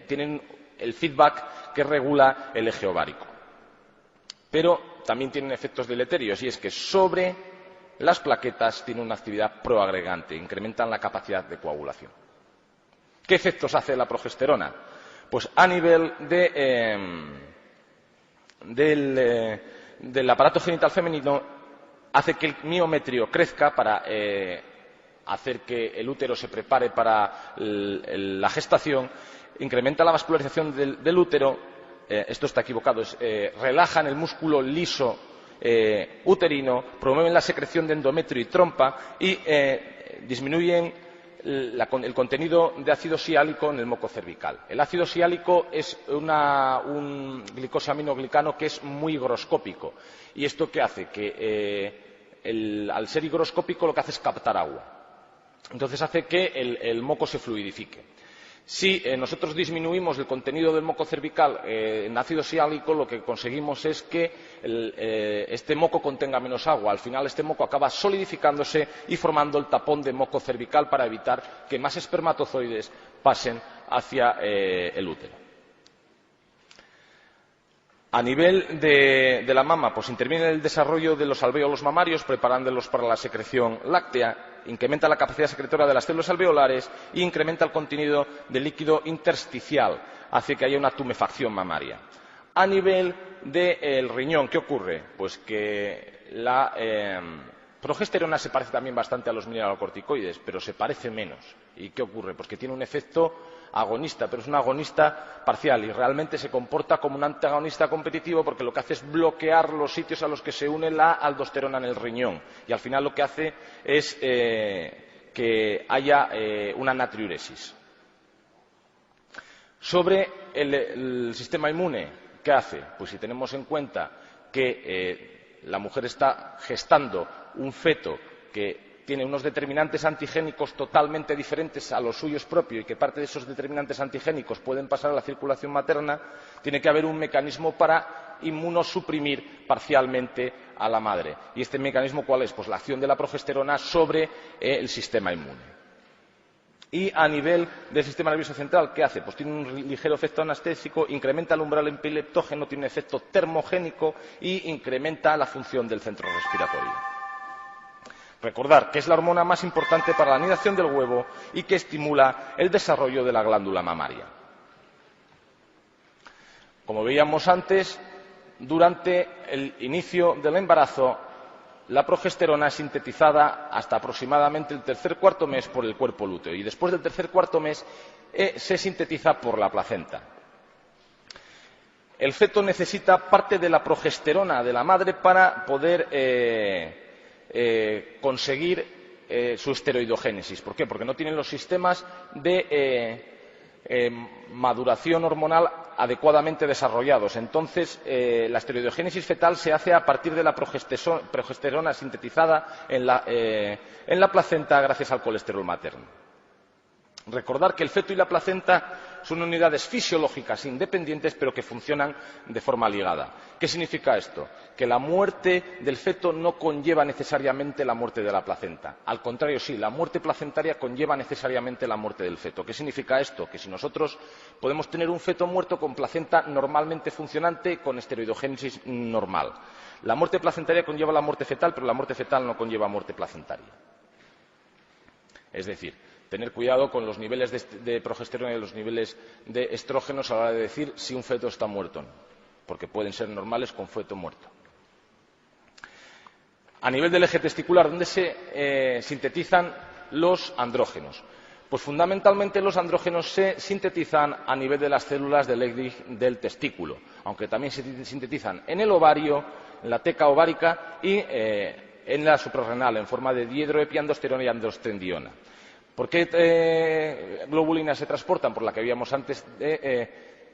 Speaker 1: tienen el feedback que regula el eje ovárico. Pero también tienen efectos deleterios, y es que sobre las plaquetas tienen una actividad proagregante, incrementan la capacidad de coagulación. ¿Qué efectos hace la progesterona? Pues a nivel del aparato genital femenino hace que el miometrio crezca para hacer que el útero se prepare para la gestación, incrementa la vascularización del útero, esto está equivocado, relajan el músculo liso uterino, promueven la secreción de endometrio y trompa y disminuyen el contenido de ácido siálico en el moco cervical. El ácido siálico es un glicosaminoglicano que es muy higroscópico. ¿Y esto qué hace? Que al ser higroscópico lo que hace es captar agua. Entonces hace que el moco se fluidifique. Si nosotros disminuimos el contenido del moco cervical en ácido siálico, lo que conseguimos es que este moco contenga menos agua. Al final, este moco acaba solidificándose y formando el tapón de moco cervical para evitar que más espermatozoides pasen hacia el útero. A nivel de la mama, pues interviene el desarrollo de los alvéolos mamarios, preparándolos para la secreción láctea, incrementa la capacidad secretora de las células alveolares e incrementa el contenido de líquido intersticial, hace que haya una tumefacción mamaria. A nivel del riñón, ¿qué ocurre? Pues que la progesterona se parece también bastante a los mineralocorticoides, pero se parece menos. ¿Y qué ocurre? Pues que tiene un efecto agonista, pero es un agonista parcial y realmente se comporta como un antagonista competitivo porque lo que hace es bloquear los sitios a los que se une la aldosterona en el riñón y al final lo que hace es que haya una natriuresis. Sobre el sistema inmune, ¿qué hace? Pues si tenemos en cuenta que la mujer está gestando un feto que tiene unos determinantes antigénicos totalmente diferentes a los suyos propios y que parte de esos determinantes antigénicos pueden pasar a la circulación materna, tiene que haber un mecanismo para inmunosuprimir parcialmente a la madre. ¿Y este mecanismo cuál es? Pues la acción de la progesterona sobre el sistema inmune. Y a nivel del sistema nervioso central, ¿qué hace? Pues tiene un ligero efecto anestésico, incrementa el umbral epileptógeno, tiene un efecto termogénico y incrementa la función del centro respiratorio. Recordar que es la hormona más importante para la anidación del huevo y que estimula el desarrollo de la glándula mamaria. Como veíamos antes, durante el inicio del embarazo, la progesterona es sintetizada hasta aproximadamente el tercer-cuarto mes por el cuerpo lúteo y después del tercer-cuarto mes se sintetiza por la placenta. El feto necesita parte de la progesterona de la madre para poder conseguir su esteroidogénesis. ¿Por qué? Porque no tienen los sistemas de maduración hormonal adecuadamente desarrollados. Entonces, la esteroidogénesis fetal se hace a partir de la progesterona sintetizada en la placenta gracias al colesterol materno. Recordar que el feto y la placenta son unidades fisiológicas independientes pero que funcionan de forma ligada. ¿Qué significa esto? Que la muerte del feto no conlleva necesariamente la muerte de la placenta. Al contrario, sí, la muerte placentaria conlleva necesariamente la muerte del feto. ¿Qué significa esto? Que si nosotros podemos tener un feto muerto con placenta normalmente funcionante con esteroidogénesis normal. La muerte placentaria conlleva la muerte fetal, pero la muerte fetal no conlleva muerte placentaria. Es decir, tener cuidado con los niveles de progesterona y los niveles de estrógenos a la hora de decir si un feto está muerto o no, porque pueden ser normales con feto muerto. A nivel del eje testicular, ¿dónde se sintetizan los andrógenos? Pues fundamentalmente los andrógenos se sintetizan a nivel de las células del Leydig del testículo, aunque también se sintetizan en el ovario, en la teca ovárica y en la suprarrenal, en forma de dihidroepiandrosterona y androstendiona. ¿Por qué globulinas se transportan? Por la que veíamos antes,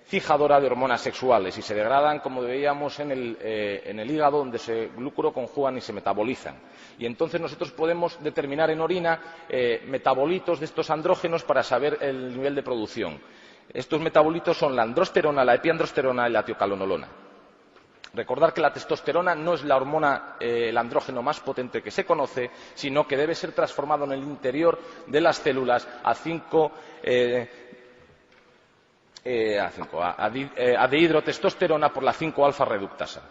Speaker 1: fijadora de hormonas sexuales y se degradan, como veíamos, en el hígado, donde se glucuroconjugan y se metabolizan. Y entonces nosotros podemos determinar en orina metabolitos de estos andrógenos para saber el nivel de producción. Estos metabolitos son la androsterona, la epiandrosterona y la tiocalonolona. Recordar que la testosterona no es la hormona, el andrógeno más potente que se conoce, sino que debe ser transformado en el interior de las células a dehidrotestosterona por la 5-alfa reductasa.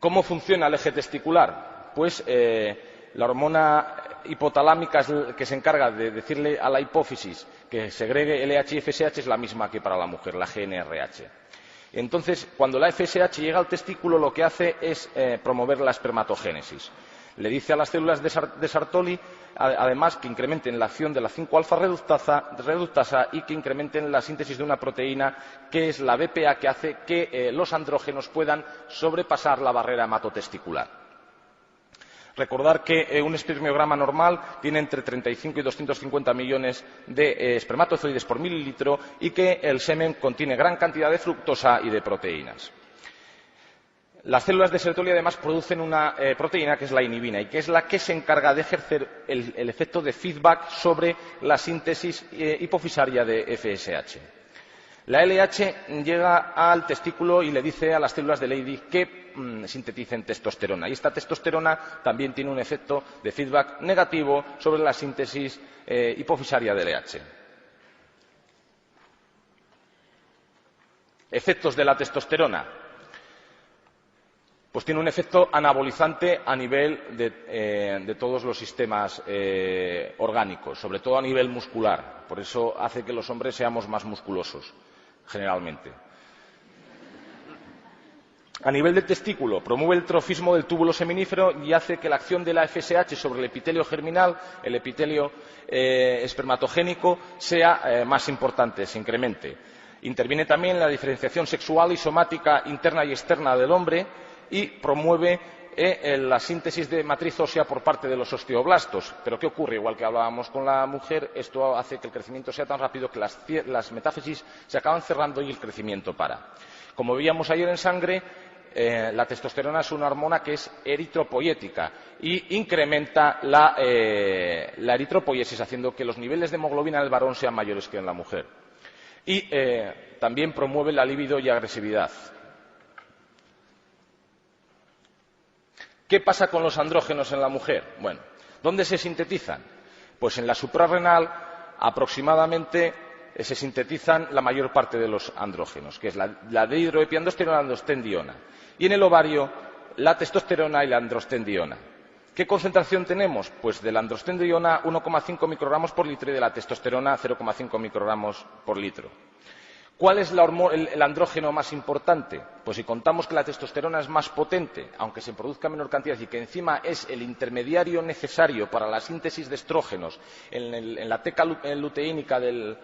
Speaker 1: ¿Cómo funciona el eje testicular? Pues la hormona hipotalámica que se encarga de decirle a la hipófisis que segregue LH y FSH es la misma que para la mujer, la GnRH. Entonces, cuando la FSH llega al testículo, lo que hace es promover la espermatogénesis. Le dice a las células de Sartoli, además, que incrementen la acción de la 5-alfa reductasa y que incrementen la síntesis de una proteína que es la BPA, que hace que los andrógenos puedan sobrepasar la barrera hematotesticular. Recordar que un espermiograma normal tiene entre 35 y 250 millones de espermatozoides por mililitro y que el semen contiene gran cantidad de fructosa y de proteínas. Las células de Sertoli además producen una proteína que es la inhibina y que es la que se encarga de ejercer el efecto de feedback sobre la síntesis hipofisaria de FSH. La LH llega al testículo y le dice a las células de Leydig que sinteticen testosterona. Y esta testosterona también tiene un efecto de feedback negativo sobre la síntesis hipofisaria de LH. Efectos de la testosterona. Pues tiene un efecto anabolizante a nivel de todos los sistemas orgánicos, sobre todo a nivel muscular. Por eso hace que los hombres seamos más musculosos, generalmente. A nivel del testículo, promueve el trofismo del túbulo seminífero y hace que la acción de la FSH sobre el epitelio germinal, el epitelio espermatogénico, sea más importante, se incremente. Interviene también en la diferenciación sexual y somática interna y externa del hombre y promueve la síntesis de matriz ósea por parte de los osteoblastos. Pero ¿qué ocurre? Igual que hablábamos con la mujer, esto hace que el crecimiento sea tan rápido que las metáfisis se acaban cerrando y el crecimiento para. Como veíamos ayer en sangre, la testosterona es una hormona que es eritropoyética y incrementa la eritropoiesis, haciendo que los niveles de hemoglobina del varón sean mayores que en la mujer. Y también promueve la libido y agresividad. ¿Qué pasa con los andrógenos en la mujer? Bueno, ¿dónde se sintetizan? Pues en la suprarrenal aproximadamente se sintetizan la mayor parte de los andrógenos, que es la dehidroepiandrosterona y la androstendiona. Y en el ovario, la testosterona y la androstendiona. ¿Qué concentración tenemos? Pues de la androstendiona 1,5 microgramos por litro y de la testosterona 0,5 microgramos por litro. ¿Cuál es el andrógeno más importante? Pues si contamos que la testosterona es más potente, aunque se produzca en menor cantidad, y que encima es el intermediario necesario para la síntesis de estrógenos en la teca luteínica del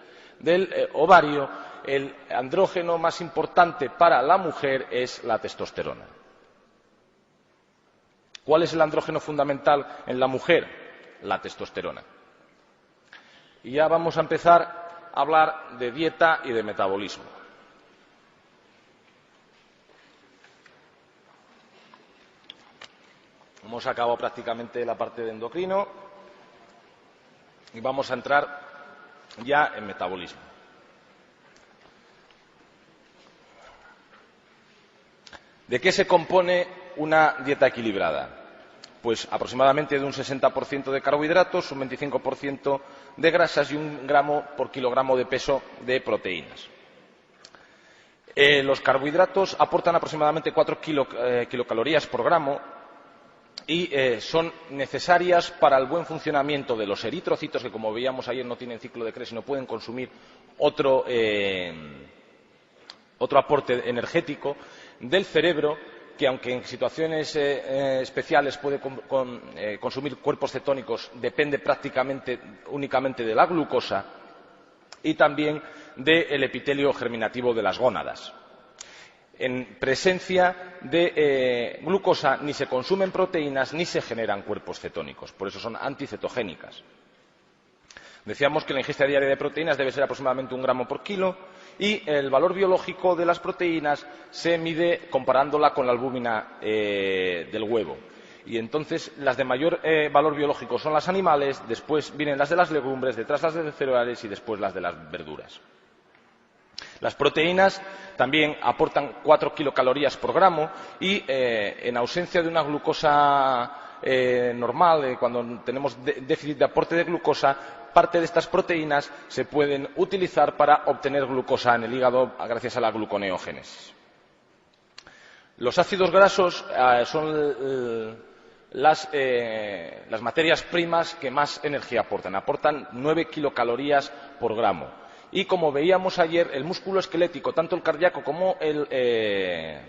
Speaker 1: ovario, el andrógeno más importante para la mujer es la testosterona. ¿Cuál es el andrógeno fundamental en la mujer? La testosterona. Y ya vamos a empezar a hablar de dieta y de metabolismo. Hemos acabado prácticamente la parte de endocrino y vamos a entrar ya en metabolismo. ¿De qué se compone una dieta equilibrada? Pues aproximadamente de un 60% de carbohidratos, un 25% de grasas y 1 gramo por kilogramo de peso de proteínas. Los carbohidratos aportan aproximadamente 4 kilocalorías por gramo y son necesarias para el buen funcionamiento de los eritrocitos, que como veíamos ayer no tienen ciclo de Krebs y no pueden consumir otro aporte energético, del cerebro, que aunque en situaciones especiales puede consumir cuerpos cetónicos, depende prácticamente únicamente de la glucosa, y también del epitelio germinativo de las gónadas. En presencia de glucosa ni se consumen proteínas ni se generan cuerpos cetónicos, por eso son anticetogénicas. Decíamos que la ingesta diaria de proteínas debe ser aproximadamente 1 gramo por kilo y el valor biológico de las proteínas se mide comparándola con la albúmina del huevo. Y entonces las de mayor valor biológico son las animales, después vienen las de las legumbres, detrás las de los cereales y después las de las verduras. Las proteínas también aportan 4 kilocalorías por gramo y, en ausencia de una glucosa normal, cuando tenemos déficit de aporte de glucosa, parte de estas proteínas se pueden utilizar para obtener glucosa en el hígado gracias a la gluconeogénesis. Los ácidos grasos son las materias primas que más energía aportan. Aportan 9 kilocalorías por gramo. Y, como veíamos ayer, el músculo esquelético, tanto el cardíaco como el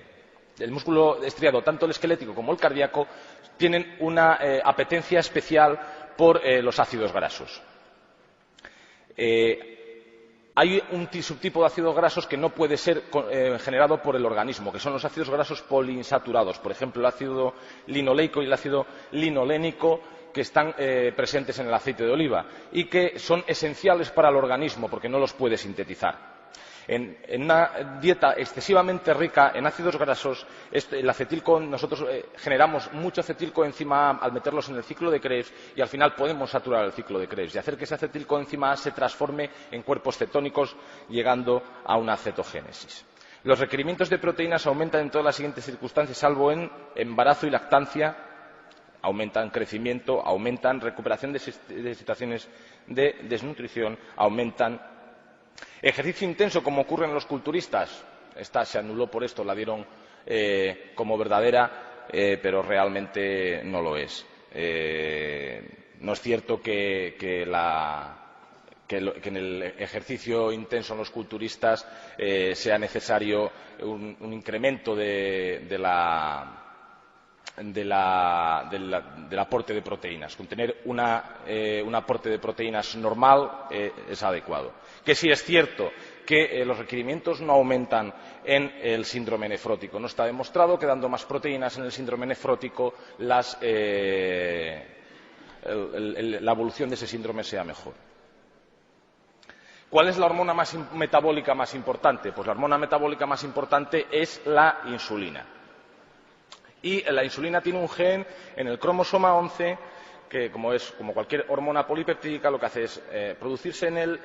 Speaker 1: músculo estriado, tanto el esquelético como el cardíaco, tienen una apetencia especial por los ácidos grasos. Hay un subtipo de ácidos grasos que no puede ser generado por el organismo, que son los ácidos grasos poliinsaturados, por ejemplo, el ácido linoleico y el ácido linolénico, que están presentes en el aceite de oliva y que son esenciales para el organismo porque no los puede sintetizar. En una dieta excesivamente rica en ácidos grasos, nosotros generamos mucho acetilcoenzima A al meterlos en el ciclo de Krebs, y al final podemos saturar el ciclo de Krebs y hacer que ese acetilcoenzima A se transforme en cuerpos cetónicos, llegando a una cetogénesis. Los requerimientos de proteínas aumentan en todas las siguientes circunstancias, salvo en embarazo y lactancia. Aumentan crecimiento, aumentan recuperación de situaciones de desnutrición, aumentan ejercicio intenso, como ocurre en los culturistas. Esta se anuló por esto, la dieron como verdadera, pero realmente no lo es. No es cierto que en el ejercicio intenso en los culturistas sea necesario un incremento del aporte de proteínas. Con tener un aporte de proteínas normal es adecuado. Que sí es cierto que los requerimientos no aumentan en el síndrome nefrótico. No está demostrado que dando más proteínas en el síndrome nefrótico la evolución de ese síndrome sea mejor. ¿Cuál es la hormona metabólica más importante? Pues la hormona metabólica más importante es la insulina. Y la insulina tiene un gen en el cromosoma 11 que, como cualquier hormona polipeptídica, lo que hace es producirse en el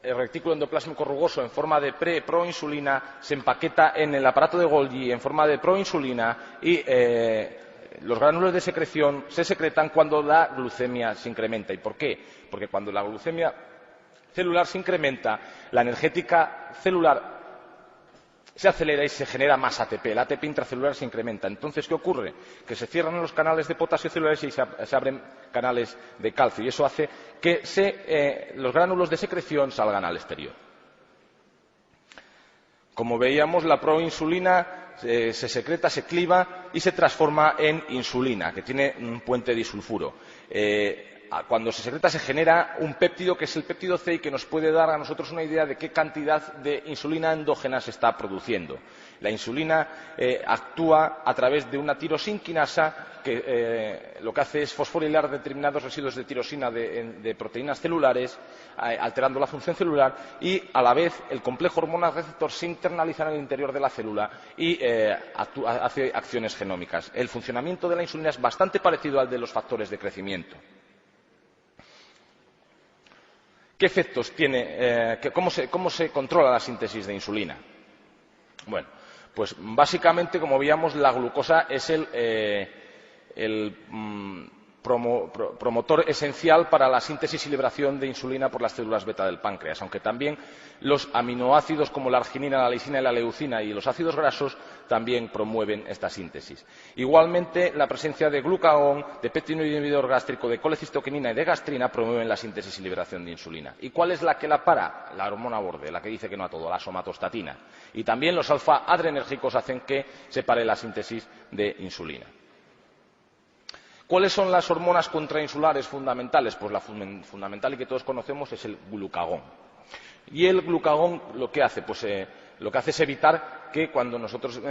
Speaker 1: retículo endoplásmico rugoso en forma de proinsulina, se empaqueta en el aparato de Golgi en forma de proinsulina y los gránulos de secreción se secretan cuando la glucemia se incrementa. ¿Y por qué? Porque cuando la glucemia celular se incrementa, la energética celular se acelera y se genera más ATP. El ATP intracelular se incrementa. Entonces, ¿qué ocurre? Que se cierran los canales de potasio celulares y se abren canales de calcio. Y eso hace que los gránulos de secreción salgan al exterior. Como veíamos, la proinsulina se secreta, se cliva y se transforma en insulina, que tiene un puente disulfuro. Cuando se secreta se genera un péptido, que es el péptido C, y que nos puede dar a nosotros una idea de qué cantidad de insulina endógena se está produciendo. La insulina actúa a través de una tirosinquinasa que lo que hace es fosforilar determinados residuos de tirosina de proteínas celulares, alterando la función celular, y a la vez el complejo hormonal receptor se internaliza en el interior de la célula y hace acciones genómicas. El funcionamiento de la insulina es bastante parecido al de los factores de crecimiento. ¿Qué efectos tiene? ¿Cómo se controla la síntesis de insulina? Bueno, pues básicamente, como veíamos, la glucosa es el promotor esencial para la síntesis y liberación de insulina por las células beta del páncreas, aunque también los aminoácidos como la arginina, la lisina y la leucina y los ácidos grasos también promueven esta síntesis. Igualmente, la presencia de glucagón, de péptido inhibidor gástrico, de colecistoquinina y de gastrina promueven la síntesis y liberación de insulina. ¿Y cuál es la que la para? La hormona borde, la que dice que no a todo, la somatostatina. Y también los alfa-adrenérgicos hacen que se pare la síntesis de insulina. ¿Cuáles son las hormonas contrainsulares fundamentales? Pues la fundamental y que todos conocemos es el glucagón. Y el glucagón lo que hace, es evitar que cuando nosotros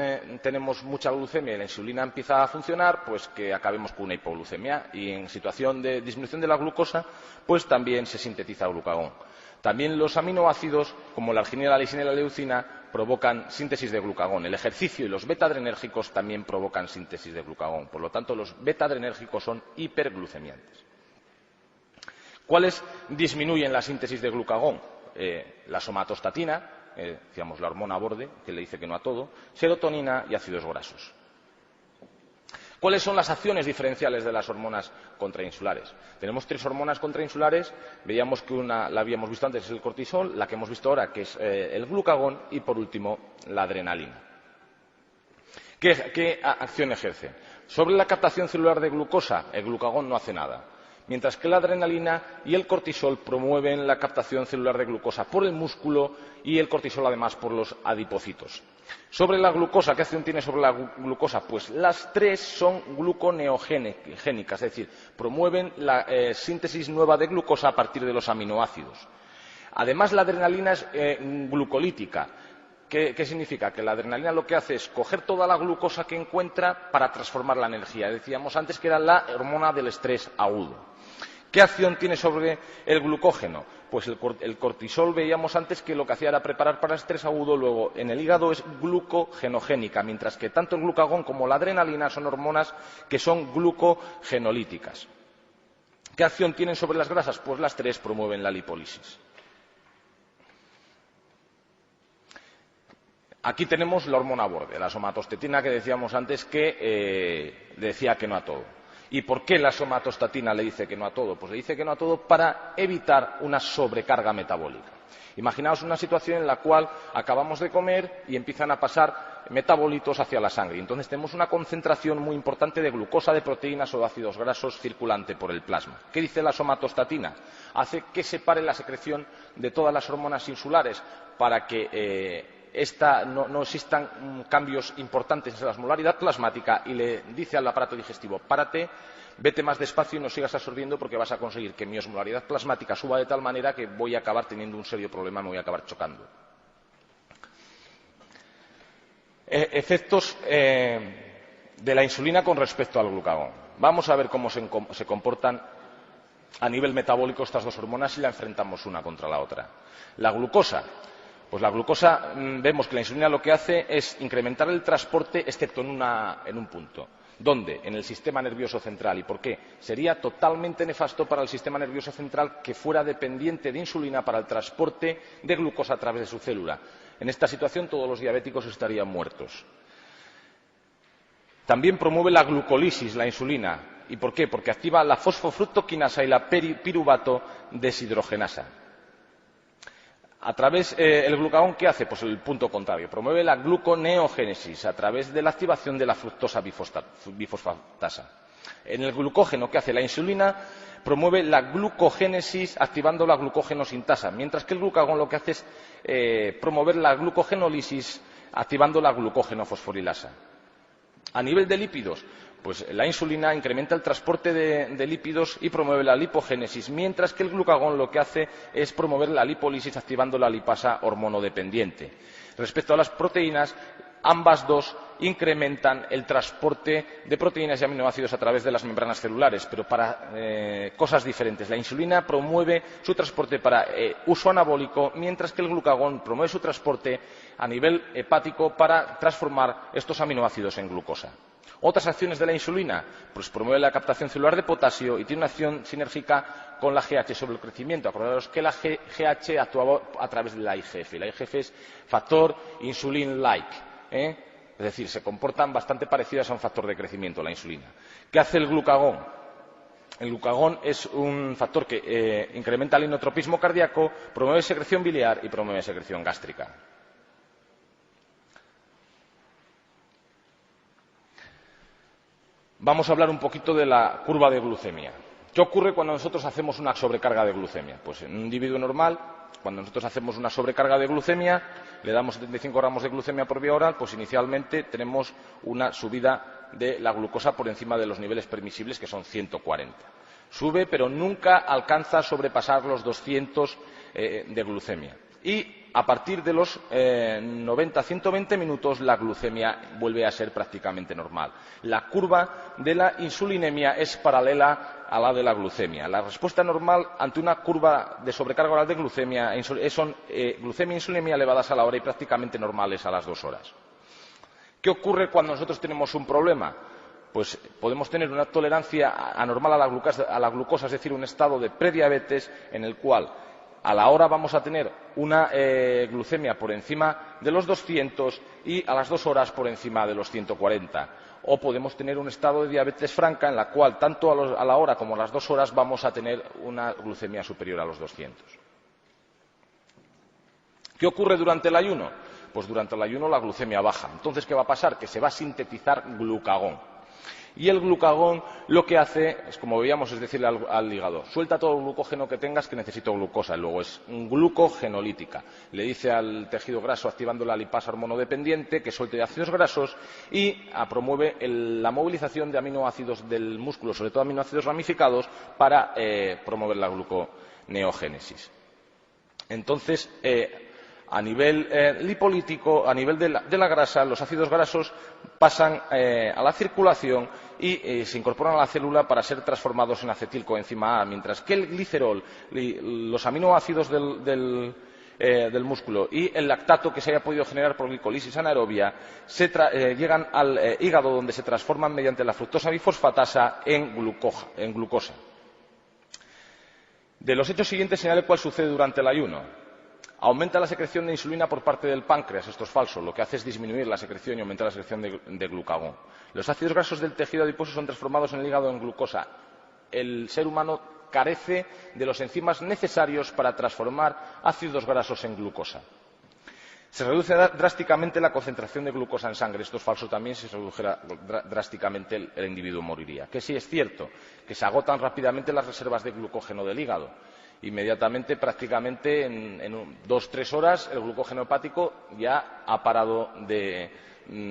Speaker 1: tenemos mucha glucemia y la insulina empieza a funcionar, pues que acabemos con una hipoglucemia. Y en situación de disminución de la glucosa, pues también se sintetiza glucagón. También los aminoácidos, como la arginina, la lisina y la leucina, provocan síntesis de glucagón. El ejercicio y los beta-adrenérgicos también provocan síntesis de glucagón. Por lo tanto, los beta-adrenérgicos son hiperglucemiantes. ¿Cuáles disminuyen la síntesis de glucagón? la somatostatina, decíamos la hormona borde, que le dice que no a todo, serotonina y ácidos grasos. ¿Cuáles son las acciones diferenciales de las hormonas contrainsulares? Tenemos 3 hormonas contrainsulares, veíamos que una la habíamos visto antes, es el cortisol, la que hemos visto ahora, que es el glucagón, y por último, la adrenalina. ¿Qué acción ejerce? Sobre la captación celular de glucosa, el glucagón no hace nada, mientras que la adrenalina y el cortisol promueven la captación celular de glucosa por el músculo y el cortisol además por los adipocitos. Sobre la glucosa, ¿qué acción tiene sobre la glucosa? Pues las 3 son gluconeogénicas, es decir, promueven la síntesis nueva de glucosa a partir de los aminoácidos. Además, la adrenalina es glucolítica. ¿Qué significa? Que la adrenalina lo que hace es coger toda la glucosa que encuentra para transformarla en energía. Decíamos antes que era la hormona del estrés agudo. ¿Qué acción tiene sobre el glucógeno? Pues el cortisol veíamos antes que lo que hacía era preparar para el estrés agudo, luego en el hígado es glucogenogénica, mientras que tanto el glucagón como la adrenalina son hormonas que son glucogenolíticas. ¿Qué acción tienen sobre las grasas? Pues las 3 promueven la lipólisis. Aquí tenemos la hormona borde, la somatostatina, que decíamos antes que decía que no a todo. ¿Y por qué la somatostatina le dice que no a todo? Pues le dice que no a todo para evitar una sobrecarga metabólica. Imaginaos una situación en la cual acabamos de comer y empiezan a pasar metabolitos hacia la sangre. Entonces tenemos una concentración muy importante de glucosa, de proteínas o de ácidos grasos circulante por el plasma. ¿Qué dice la somatostatina? Hace que separe la secreción de todas las hormonas insulares para que no existan cambios importantes en la osmolaridad plasmática, y le dice al aparato digestivo: párate, vete más despacio y no sigas absorbiendo, porque vas a conseguir que mi osmolaridad plasmática suba de tal manera que voy a acabar teniendo un serio problema, me voy a acabar chocando. Efectos de la insulina con respecto al glucagón. Vamos a ver cómo se comportan a nivel metabólico estas 2 hormonas si la enfrentamos una contra la otra. La glucosa. Pues la glucosa, vemos que la insulina lo que hace es incrementar el transporte, excepto en un punto. ¿Dónde? En el sistema nervioso central. ¿Y por qué? Sería totalmente nefasto para el sistema nervioso central que fuera dependiente de insulina para el transporte de glucosa a través de su célula. En esta situación todos los diabéticos estarían muertos. También promueve la glucólisis, la insulina. ¿Y por qué? Porque activa la fosfofructoquinasa y la piruvato deshidrogenasa. A través el glucagón, ¿qué hace? Pues el punto contrario, promueve la gluconeogénesis a través de la activación de la fructosa bifosfatasa. En el glucógeno, ¿qué hace? La insulina promueve la glucogénesis activando la glucógenosintasa, mientras que el glucagón lo que hace es promover la glucogenólisis activando la glucógenofosforilasa. A nivel de lípidos, pues la insulina incrementa el transporte de lípidos y promueve la lipogénesis, mientras que el glucagón lo que hace es promover la lipólisis activando la lipasa hormonodependiente. Respecto a las proteínas, ambas 2 incrementan el transporte de proteínas y aminoácidos a través de las membranas celulares, pero para cosas diferentes. La insulina promueve su transporte para uso anabólico, mientras que el glucagón promueve su transporte a nivel hepático para transformar estos aminoácidos en glucosa. Otras acciones de la insulina, pues promueve la captación celular de potasio y tiene una acción sinérgica con la GH sobre el crecimiento. Acordaros que la GH actuaba a través de la IGF. La IGF es factor insulin-like, es decir, se comportan bastante parecidas a un factor de crecimiento, la insulina. ¿Qué hace el glucagón? El glucagón es un factor que incrementa el inotropismo cardíaco, promueve secreción biliar y promueve secreción gástrica. Vamos a hablar un poquito de la curva de glucemia. ¿Qué ocurre cuando nosotros hacemos una sobrecarga de glucemia? Pues en un individuo normal, cuando nosotros hacemos una sobrecarga de glucemia, le damos 75 gramos de glucemia por vía oral, pues inicialmente tenemos una subida de la glucosa por encima de los niveles permisibles, que son 140. Sube, pero nunca alcanza a sobrepasar los 200 de glucemia. Y a partir de los 90-120 minutos la glucemia vuelve a ser prácticamente normal. La curva de la insulinemia es paralela a la de la glucemia. La respuesta normal ante una curva de sobrecarga oral de glucemia son glucemia e insulinemia elevadas a la hora y prácticamente normales a las 2 horas. ¿Qué ocurre cuando nosotros tenemos un problema? Pues podemos tener una tolerancia anormal a la glucosa, es decir, un estado de prediabetes en el cual a la hora vamos a tener una glucemia por encima de los 200 y a las 2 horas por encima de los 140. O podemos tener un estado de diabetes franca en la cual tanto a la hora como a las 2 horas vamos a tener una glucemia superior a los 200. ¿Qué ocurre durante el ayuno? Pues durante el ayuno la glucemia baja. Entonces, ¿qué va a pasar? Que se va a sintetizar glucagón. Y el glucagón lo que hace es, como veíamos, es decirle al hígado, suelta todo el glucógeno que tengas que necesito glucosa. Luego es glucogenolítica. Le dice al tejido graso, activando la lipasa hormonodependiente, que suelte ácidos grasos y promueve la movilización de aminoácidos del músculo, sobre todo aminoácidos ramificados, para promover la gluconeogénesis. Entonces, a nivel lipolítico, a nivel de la grasa, los ácidos grasos pasan a la circulación y se incorporan a la célula para ser transformados en acetilcoenzima A, mientras que el glicerol, los aminoácidos del músculo y el lactato que se haya podido generar por glicolisis anaerobia llegan al hígado, donde se transforman mediante la fructosa bifosfatasa en glucosa. De los hechos siguientes, señale cuál sucede durante el ayuno. Aumenta la secreción de insulina por parte del páncreas. Esto es falso. Lo que hace es disminuir la secreción y aumentar la secreción de glucagón. Los ácidos grasos del tejido adiposo son transformados en el hígado en glucosa. El ser humano carece de los enzimas necesarios para transformar ácidos grasos en glucosa. Se reduce drásticamente la concentración de glucosa en sangre. Esto es falso también. Si se redujera drásticamente, el individuo moriría. Que sí es cierto, que se agotan rápidamente las reservas de glucógeno del hígado. Inmediatamente, prácticamente en 2-3 horas, el glucógeno hepático ya ha parado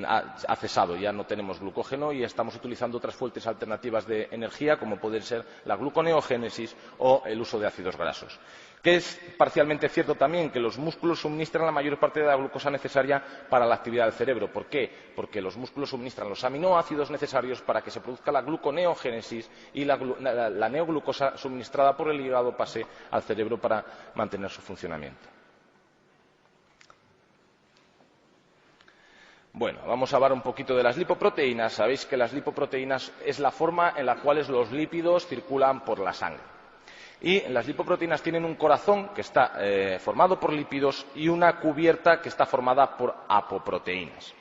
Speaker 1: ha cesado, ya no tenemos glucógeno y estamos utilizando otras fuentes alternativas de energía, como pueden ser la gluconeogénesis o el uso de ácidos grasos. Que es parcialmente cierto también que los músculos suministran la mayor parte de la glucosa necesaria para la actividad del cerebro. ¿Por qué? Porque los músculos suministran los aminoácidos necesarios para que se produzca la gluconeogénesis y la neoglucosa suministrada por el hígado pase al cerebro para mantener su funcionamiento. Bueno, vamos a hablar un poquito de las lipoproteínas. Sabéis que las lipoproteínas es la forma en la cual los lípidos circulan por la sangre. Y las lipoproteínas tienen un corazón que está formado por lípidos y una cubierta que está formada por apoproteínas.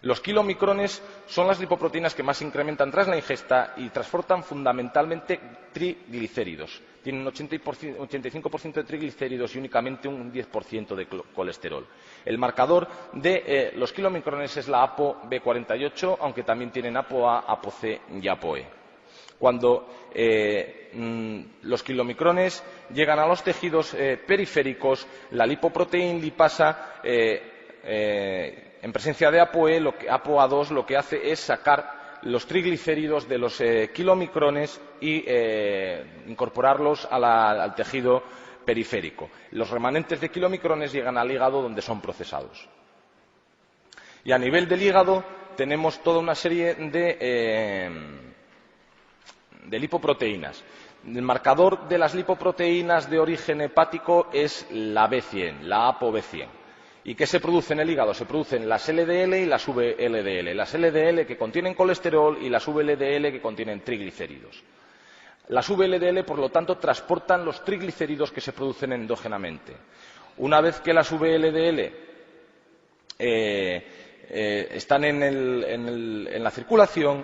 Speaker 1: Los kilomicrones son las lipoproteínas que más se incrementan tras la ingesta y transportan fundamentalmente triglicéridos. Tienen un 85% de triglicéridos y únicamente un 10% de colesterol. El marcador de los kilomicrones es la ApoB48, aunque también tienen ApoA, ApoC y ApoE. Cuando los kilomicrones llegan a los tejidos periféricos, la lipoproteína lipasa en presencia de ApoA2 lo que hace es sacar los triglicéridos de los kilomicrones y incorporarlos al tejido periférico. Los remanentes de kilomicrones llegan al hígado, donde son procesados. Y a nivel del hígado tenemos toda una serie de lipoproteínas. El marcador de las lipoproteínas de origen hepático es la B100, la ApoB100. ¿Y qué se produce en el hígado? Se producen las LDL y las VLDL. Las LDL que contienen colesterol y las VLDL que contienen triglicéridos. Las VLDL, por lo tanto, transportan los triglicéridos que se producen endógenamente. Una vez que las VLDL están en la circulación,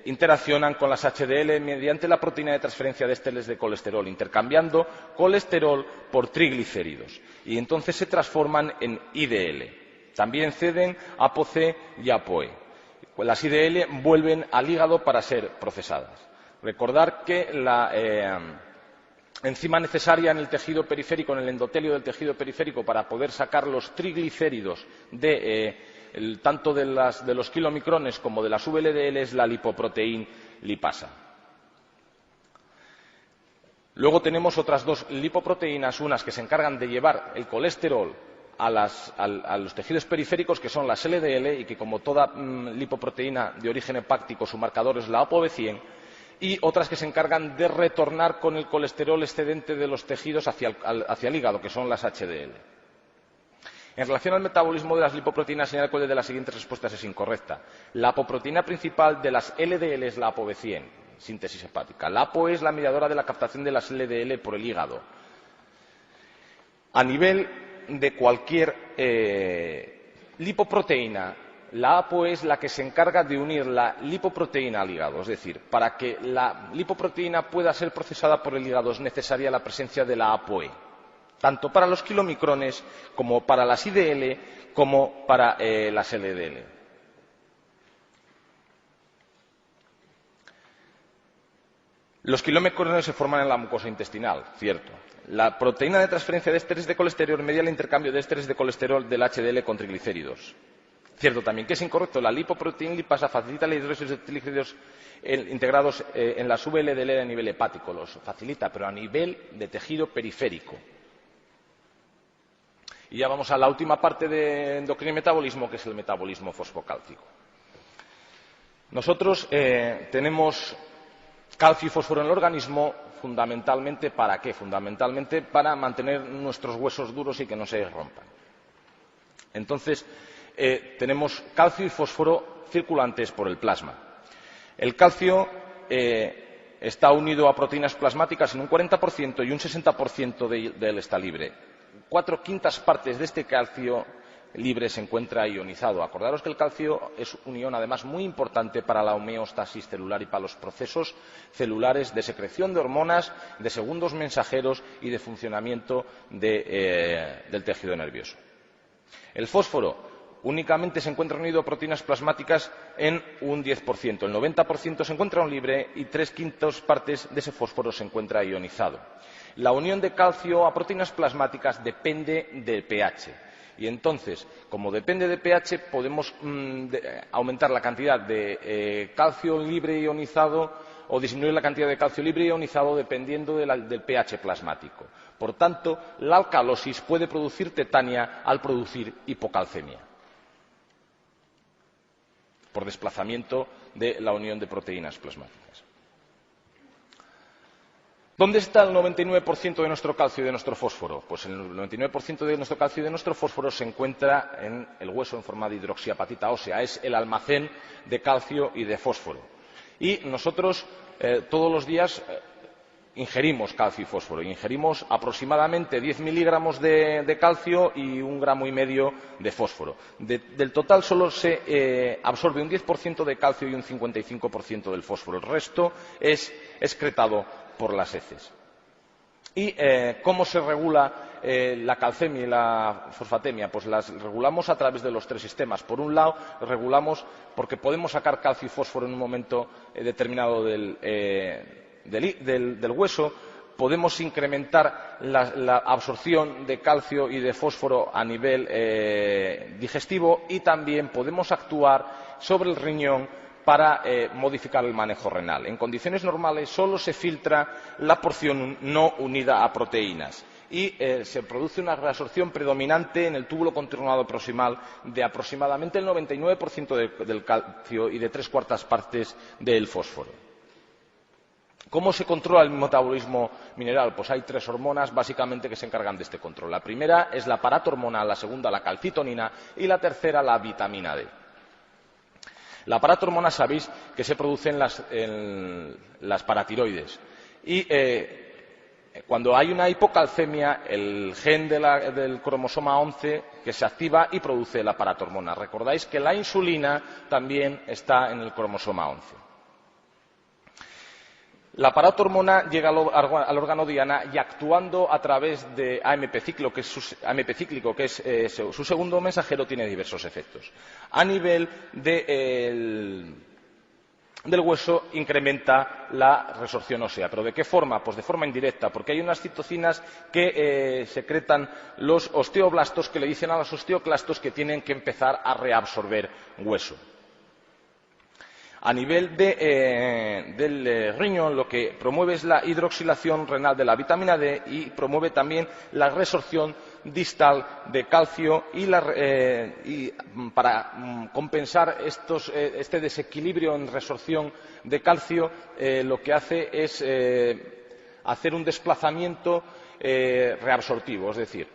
Speaker 1: interaccionan con las HDL mediante la proteína de transferencia de esteles de colesterol, intercambiando colesterol por triglicéridos. Y entonces se transforman en IDL. También ceden ApoC y ApoE. Las IDL vuelven al hígado para ser procesadas. Recordar que la enzima necesaria en el tejido periférico, en el endotelio del tejido periférico, para poder sacar los triglicéridos tanto de los kilomicrones como de las VLDL es la lipoproteína lipasa. Luego tenemos otras dos lipoproteínas, unas que se encargan de llevar el colesterol a los tejidos periféricos, que son las LDL, y que, como toda lipoproteína de origen hepático, su marcador es la ApoB100, y otras que se encargan de retornar con el colesterol excedente de los tejidos hacia el hígado, que son las HDL. En relación al metabolismo de las lipoproteínas, señala cuál de las siguientes respuestas es incorrecta. La apoproteína principal de las LDL es la ApoB100. síntesis hepática. La ApoE es la mediadora de la captación de las LDL por el hígado. A nivel de cualquier lipoproteína, la ApoE es la que se encarga de unir la lipoproteína al hígado. Es decir, para que la lipoproteína pueda ser procesada por el hígado es necesaria la presencia de la ApoE, tanto para los kilomicrones como para las IDL como para las LDL. Los kilomicrones se forman en la mucosa intestinal, cierto. La proteína de transferencia de ésteres de colesterol media el intercambio de ésteres de colesterol del HDL con triglicéridos. Cierto también que es incorrecto. La lipoproteína lipasa facilita la hidrólisis de triglicéridos integrados en las VLDL a nivel hepático. Los facilita, pero a nivel de tejido periférico. Y ya vamos a la última parte de endocrino y metabolismo, que es el metabolismo fosfocálcico. Nosotros tenemos calcio y fósforo en el organismo, fundamentalmente ¿para qué? Fundamentalmente para mantener nuestros huesos duros y que no se rompan. Entonces, tenemos calcio y fósforo circulantes por el plasma. El calcio está unido a proteínas plasmáticas en un 40% y un 60% de él está libre. 4/5 partes de este calcio libre se encuentra ionizado. Acordaros que el calcio es un ion además muy importante para la homeostasis celular y para los procesos celulares de secreción de hormonas, de segundos mensajeros y de funcionamiento del tejido nervioso. El fósforo únicamente se encuentra unido a proteínas plasmáticas en un 10%. El 90% se encuentra libre y 3/5 partes de ese fósforo se encuentra ionizado. La unión de calcio a proteínas plasmáticas depende del pH. Y entonces, como depende del pH, podemos aumentar la cantidad de calcio libre ionizado o disminuir la cantidad de calcio libre ionizado dependiendo del pH plasmático. Por tanto, la alcalosis puede producir tetania al producir hipocalcemia, por desplazamiento de la unión de proteínas plasmáticas. ¿Dónde está el 99% de nuestro calcio y de nuestro fósforo? Pues el 99% de nuestro calcio y de nuestro fósforo se encuentra en el hueso en forma de hidroxiapatita ósea. Es el almacén de calcio y de fósforo. Y nosotros todos los días ingerimos calcio y fósforo. Ingerimos aproximadamente 10 miligramos de calcio y 1,5 gramos de fósforo. Del total solo se absorbe un 10% de calcio y un 55% del fósforo. El resto es excretado por las heces. ¿Y cómo se regula la calcemia y la fosfatemia? Pues las regulamos a través de los 3 sistemas. Por un lado, regulamos porque podemos sacar calcio y fósforo en un momento determinado del hueso, podemos incrementar la absorción de calcio y de fósforo a nivel digestivo y también podemos actuar sobre el riñón para modificar el manejo renal. En condiciones normales solo se filtra la porción no unida a proteínas y se produce una reabsorción predominante en el túbulo continuado proximal de aproximadamente el 99% del calcio y de 3/4 partes del fósforo. ¿Cómo se controla el metabolismo mineral? Pues hay 3 hormonas básicamente que se encargan de este control. La primera es la paratormona, la segunda la calcitonina y la tercera la vitamina D. La paratormona sabéis que se produce en las paratiroides y cuando hay una hipocalcemia el gen del cromosoma 11 que se activa y produce la paratormona. Recordáis que la insulina también está en el cromosoma 11. La paratormona llega al órgano diana y actuando a través de AMP cíclico, que es su segundo mensajero, tiene diversos efectos. A nivel del hueso incrementa la resorción ósea. ¿Pero de qué forma? Pues de forma indirecta, porque hay unas citocinas que secretan los osteoblastos que le dicen a los osteoclastos que tienen que empezar a reabsorber hueso. A nivel del riñón, lo que promueve es la hidroxilación renal de la vitamina D y promueve también la resorción distal de calcio y para compensar este desequilibrio en resorción de calcio, lo que hace es hacer un desplazamiento reabsortivo, es decir,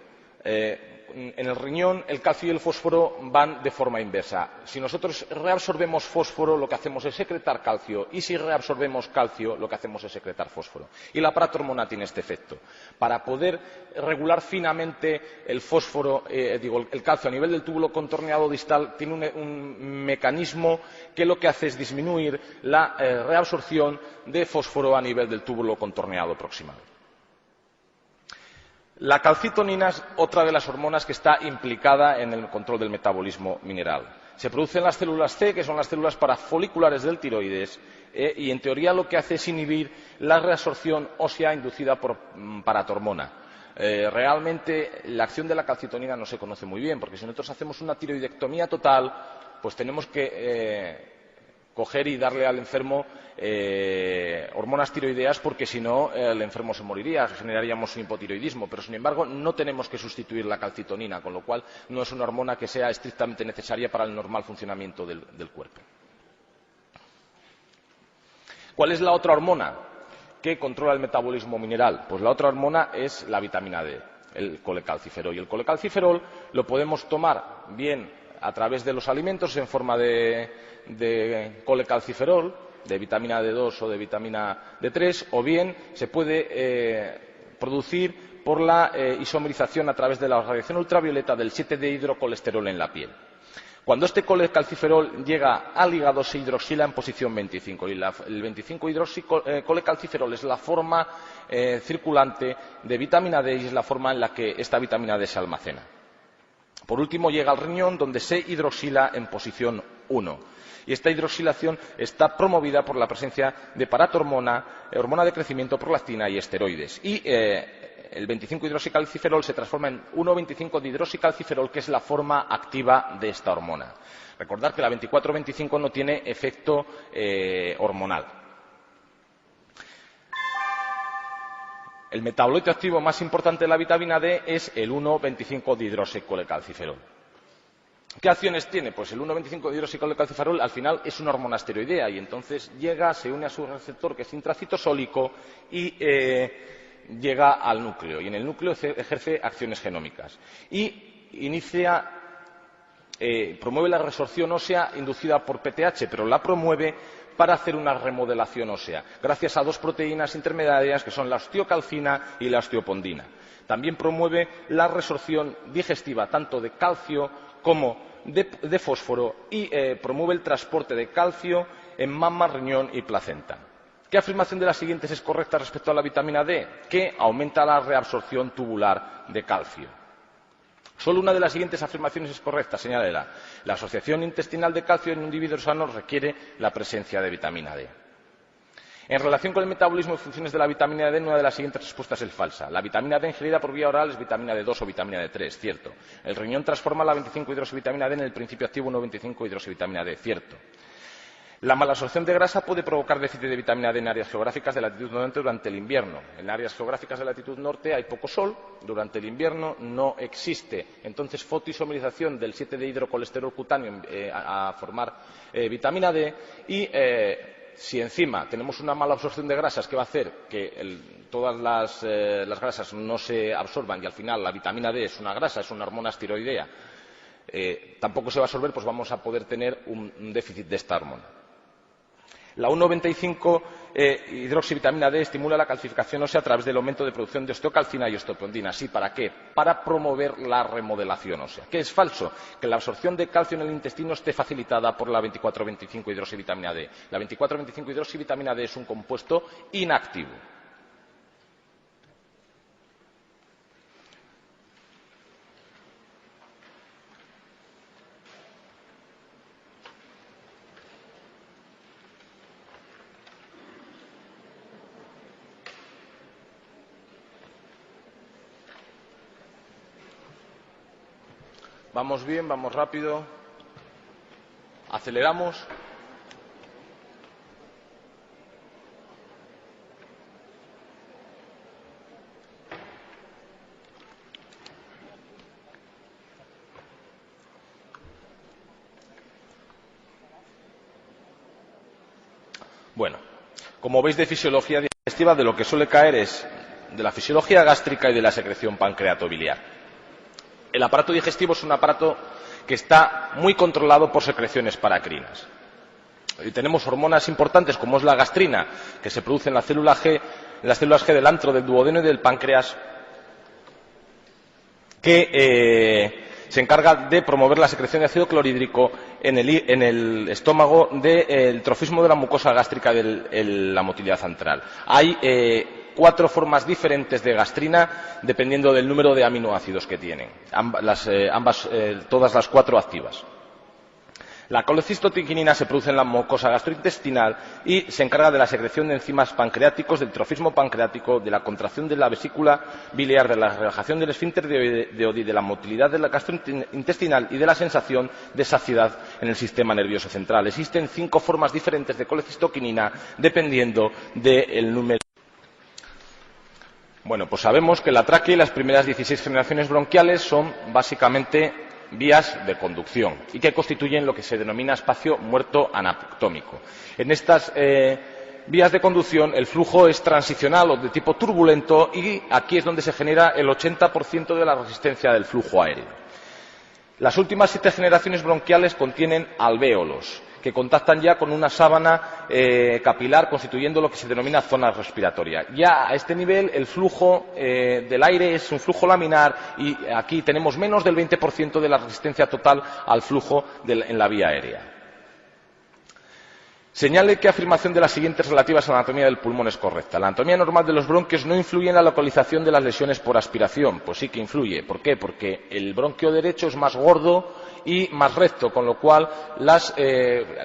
Speaker 1: en el riñón el calcio y el fósforo van de forma inversa. Si nosotros reabsorbemos fósforo, lo que hacemos es secretar calcio, y si reabsorbemos calcio, lo que hacemos es secretar fósforo. Y la paratormona tiene este efecto. Para poder regular finamente el fósforo, el calcio a nivel del túbulo contorneado distal, tiene un mecanismo que lo que hace es disminuir la reabsorción de fósforo a nivel del túbulo contorneado proximal. La calcitonina es otra de las hormonas que está implicada en el control del metabolismo mineral. Se produce en las células C, que son las células parafoliculares del tiroides, y en teoría lo que hace es inhibir la reabsorción ósea inducida por paratormona. Realmente la acción de la calcitonina no se conoce muy bien, porque si nosotros hacemos una tiroidectomía total, pues tenemos que coger y darle al enfermo hormonas tiroideas, porque si no el enfermo se moriría, generaríamos un hipotiroidismo. Pero sin embargo no tenemos que sustituir la calcitonina, con lo cual no es una hormona que sea estrictamente necesaria para el normal funcionamiento del cuerpo. ¿Cuál es la otra hormona que controla el metabolismo mineral? Pues la otra hormona es la vitamina D, el colecalciferol. Y el colecalciferol lo podemos tomar bien a través de los alimentos en forma de colecalciferol, de vitamina D2 o de vitamina D3, o bien se puede producir por la isomerización a través de la radiación ultravioleta del 7-dehidrocolesterol en la piel. Cuando este colecalciferol llega al hígado, se hidroxila en posición 25, y el 25-hidroxicolecalciferol es la forma circulante de vitamina D, y es la forma en la que esta vitamina D se almacena. Por último, llega al riñón, donde se hidroxila en posición 1. Y esta hidroxilación está promovida por la presencia de paratormona, hormona de crecimiento, prolactina y esteroides. Y el 25-hidroxicalciferol se transforma en 1,25-dihidroxicalciferol, que es la forma activa de esta hormona. Recordad que la 24-25 no tiene efecto hormonal. El metaboloide activo más importante de la vitamina D es el 1,25-dihidroxicolecalciferol. ¿Qué acciones tiene? Pues el 1,25-dihidroxicolecalciferol al final es una hormona esteroidea, y entonces llega, se une a su receptor, que es intracitosólico, y llega al núcleo. Y en el núcleo ejerce acciones genómicas. Y promueve la resorción ósea inducida por PTH, pero la promueve para hacer una remodelación ósea, gracias a dos proteínas intermediarias que son la osteocalcina y la osteopondina. También promueve la resorción digestiva tanto de calcio como de fósforo, y promueve el transporte de calcio en mama, riñón y placenta. ¿Qué afirmación de las siguientes es correcta respecto a la vitamina D? Que aumenta la reabsorción tubular de calcio. Solo una de las siguientes afirmaciones es correcta, señálela. La asociación intestinal de calcio en un individuo sano requiere la presencia de vitamina D. En relación con el metabolismo y funciones de la vitamina D, una de las siguientes respuestas es falsa. La vitamina D ingerida por vía oral es vitamina D2 o vitamina D3, cierto. El riñón transforma la 25-hidroxivitamina D en el principio activo 1,25-hidroxivitamina D, cierto. La malabsorción de grasa puede provocar déficit de vitamina D en áreas geográficas de latitud norte durante el invierno. En áreas geográficas de latitud norte hay poco sol, durante el invierno no existe. Entonces, fotoisomerización del 7-dehidrocolesterol cutáneo a formar vitamina D, y si encima tenemos una mala absorción de grasas, que va a hacer que todas las grasas no se absorban, y al final la vitamina D es una grasa, es una hormona esteroidea, tampoco se va a absorber, pues vamos a poder tener un déficit de esta hormona. La 1,25-hidroxivitamina D estimula la calcificación ósea a través del aumento de producción de osteocalcina y osteopondina. ¿Sí? ¿Para qué? Para promover la remodelación ósea. ¿Qué es falso? Que la absorción de calcio en el intestino esté facilitada por la 24-25-hidroxivitamina D. La 24-25-hidroxivitamina D es un compuesto inactivo. Vamos bien, vamos rápido. Aceleramos. Bueno, como veis, de fisiología digestiva, de lo que suele caer es de la fisiología gástrica y de la secreción pancreatobiliar. El aparato digestivo es un aparato que está muy controlado por secreciones paracrinas. Y tenemos hormonas importantes como es la gastrina, que se produce en las células G del antro, del duodeno y del páncreas, que se encarga de promover la secreción de ácido clorhídrico en el estómago del trofismo de la mucosa gástrica de la motilidad antral. Hay 4 formas diferentes de gastrina dependiendo del número de aminoácidos que tienen, todas las 4 activas. La colecistotiquinina se produce en la mucosa gastrointestinal y se encarga de la secreción de enzimas pancreáticos, del trofismo pancreático, de la contracción de la vesícula biliar, de la relajación del esfínter de Oddi, de la motilidad de la gastrointestinal y de la sensación de saciedad en el sistema nervioso central. Existen 5 formas diferentes de colecistoquinina dependiendo del número. Bueno, pues sabemos que la tráquea y las primeras 16 generaciones bronquiales son básicamente vías de conducción y que constituyen lo que se denomina espacio muerto anatómico. En estas vías de conducción el flujo es transicional o de tipo turbulento y aquí es donde se genera el 80% de la resistencia del flujo aéreo. Las últimas 7 generaciones bronquiales contienen alvéolos que contactan ya con una sábana capilar constituyendo lo que se denomina zona respiratoria. Ya a este nivel el flujo del aire es un flujo laminar y aquí tenemos menos del 20% de la resistencia total al flujo en la vía aérea. Señale qué afirmación de las siguientes relativas a la anatomía del pulmón es correcta. La anatomía normal de los bronquios no influye en la localización de las lesiones por aspiración. Pues sí que influye. ¿Por qué? Porque el bronquio derecho es más gordo y más recto, con lo cual las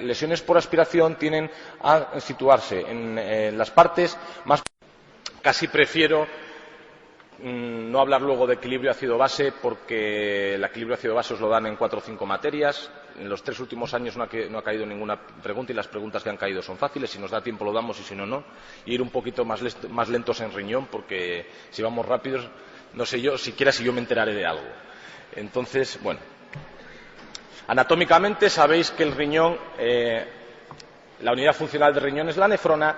Speaker 1: lesiones por aspiración tienden a situarse en las partes más. Casi prefiero no hablar luego de equilibrio ácido-base porque el equilibrio ácido-base os lo dan en 4 o 5 materias. En los 3 últimos años no ha caído ninguna pregunta y las preguntas que han caído son fáciles. Si nos da tiempo lo damos y si no, no. Y ir un poquito más lentos en riñón porque si vamos rápidos, no sé yo siquiera si yo me enteraré de algo. Entonces, bueno. Anatómicamente sabéis que el riñón, la unidad funcional del riñón es la nefrona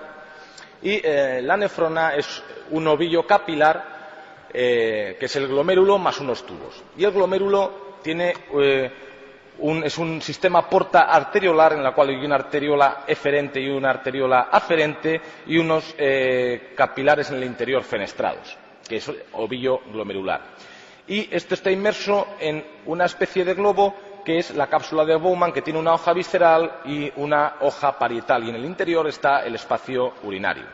Speaker 1: y la nefrona es un ovillo capilar que es el glomérulo más unos tubos. Y el glomérulo tiene es un sistema porta arteriolar en el cual hay una arteriola eferente y una arteriola aferente y unos capilares en el interior fenestrados, que es el ovillo glomerular. Y esto está inmerso en una especie de globo que es la cápsula de Bowman, que tiene una hoja visceral y una hoja parietal, y en el interior está el espacio urinario.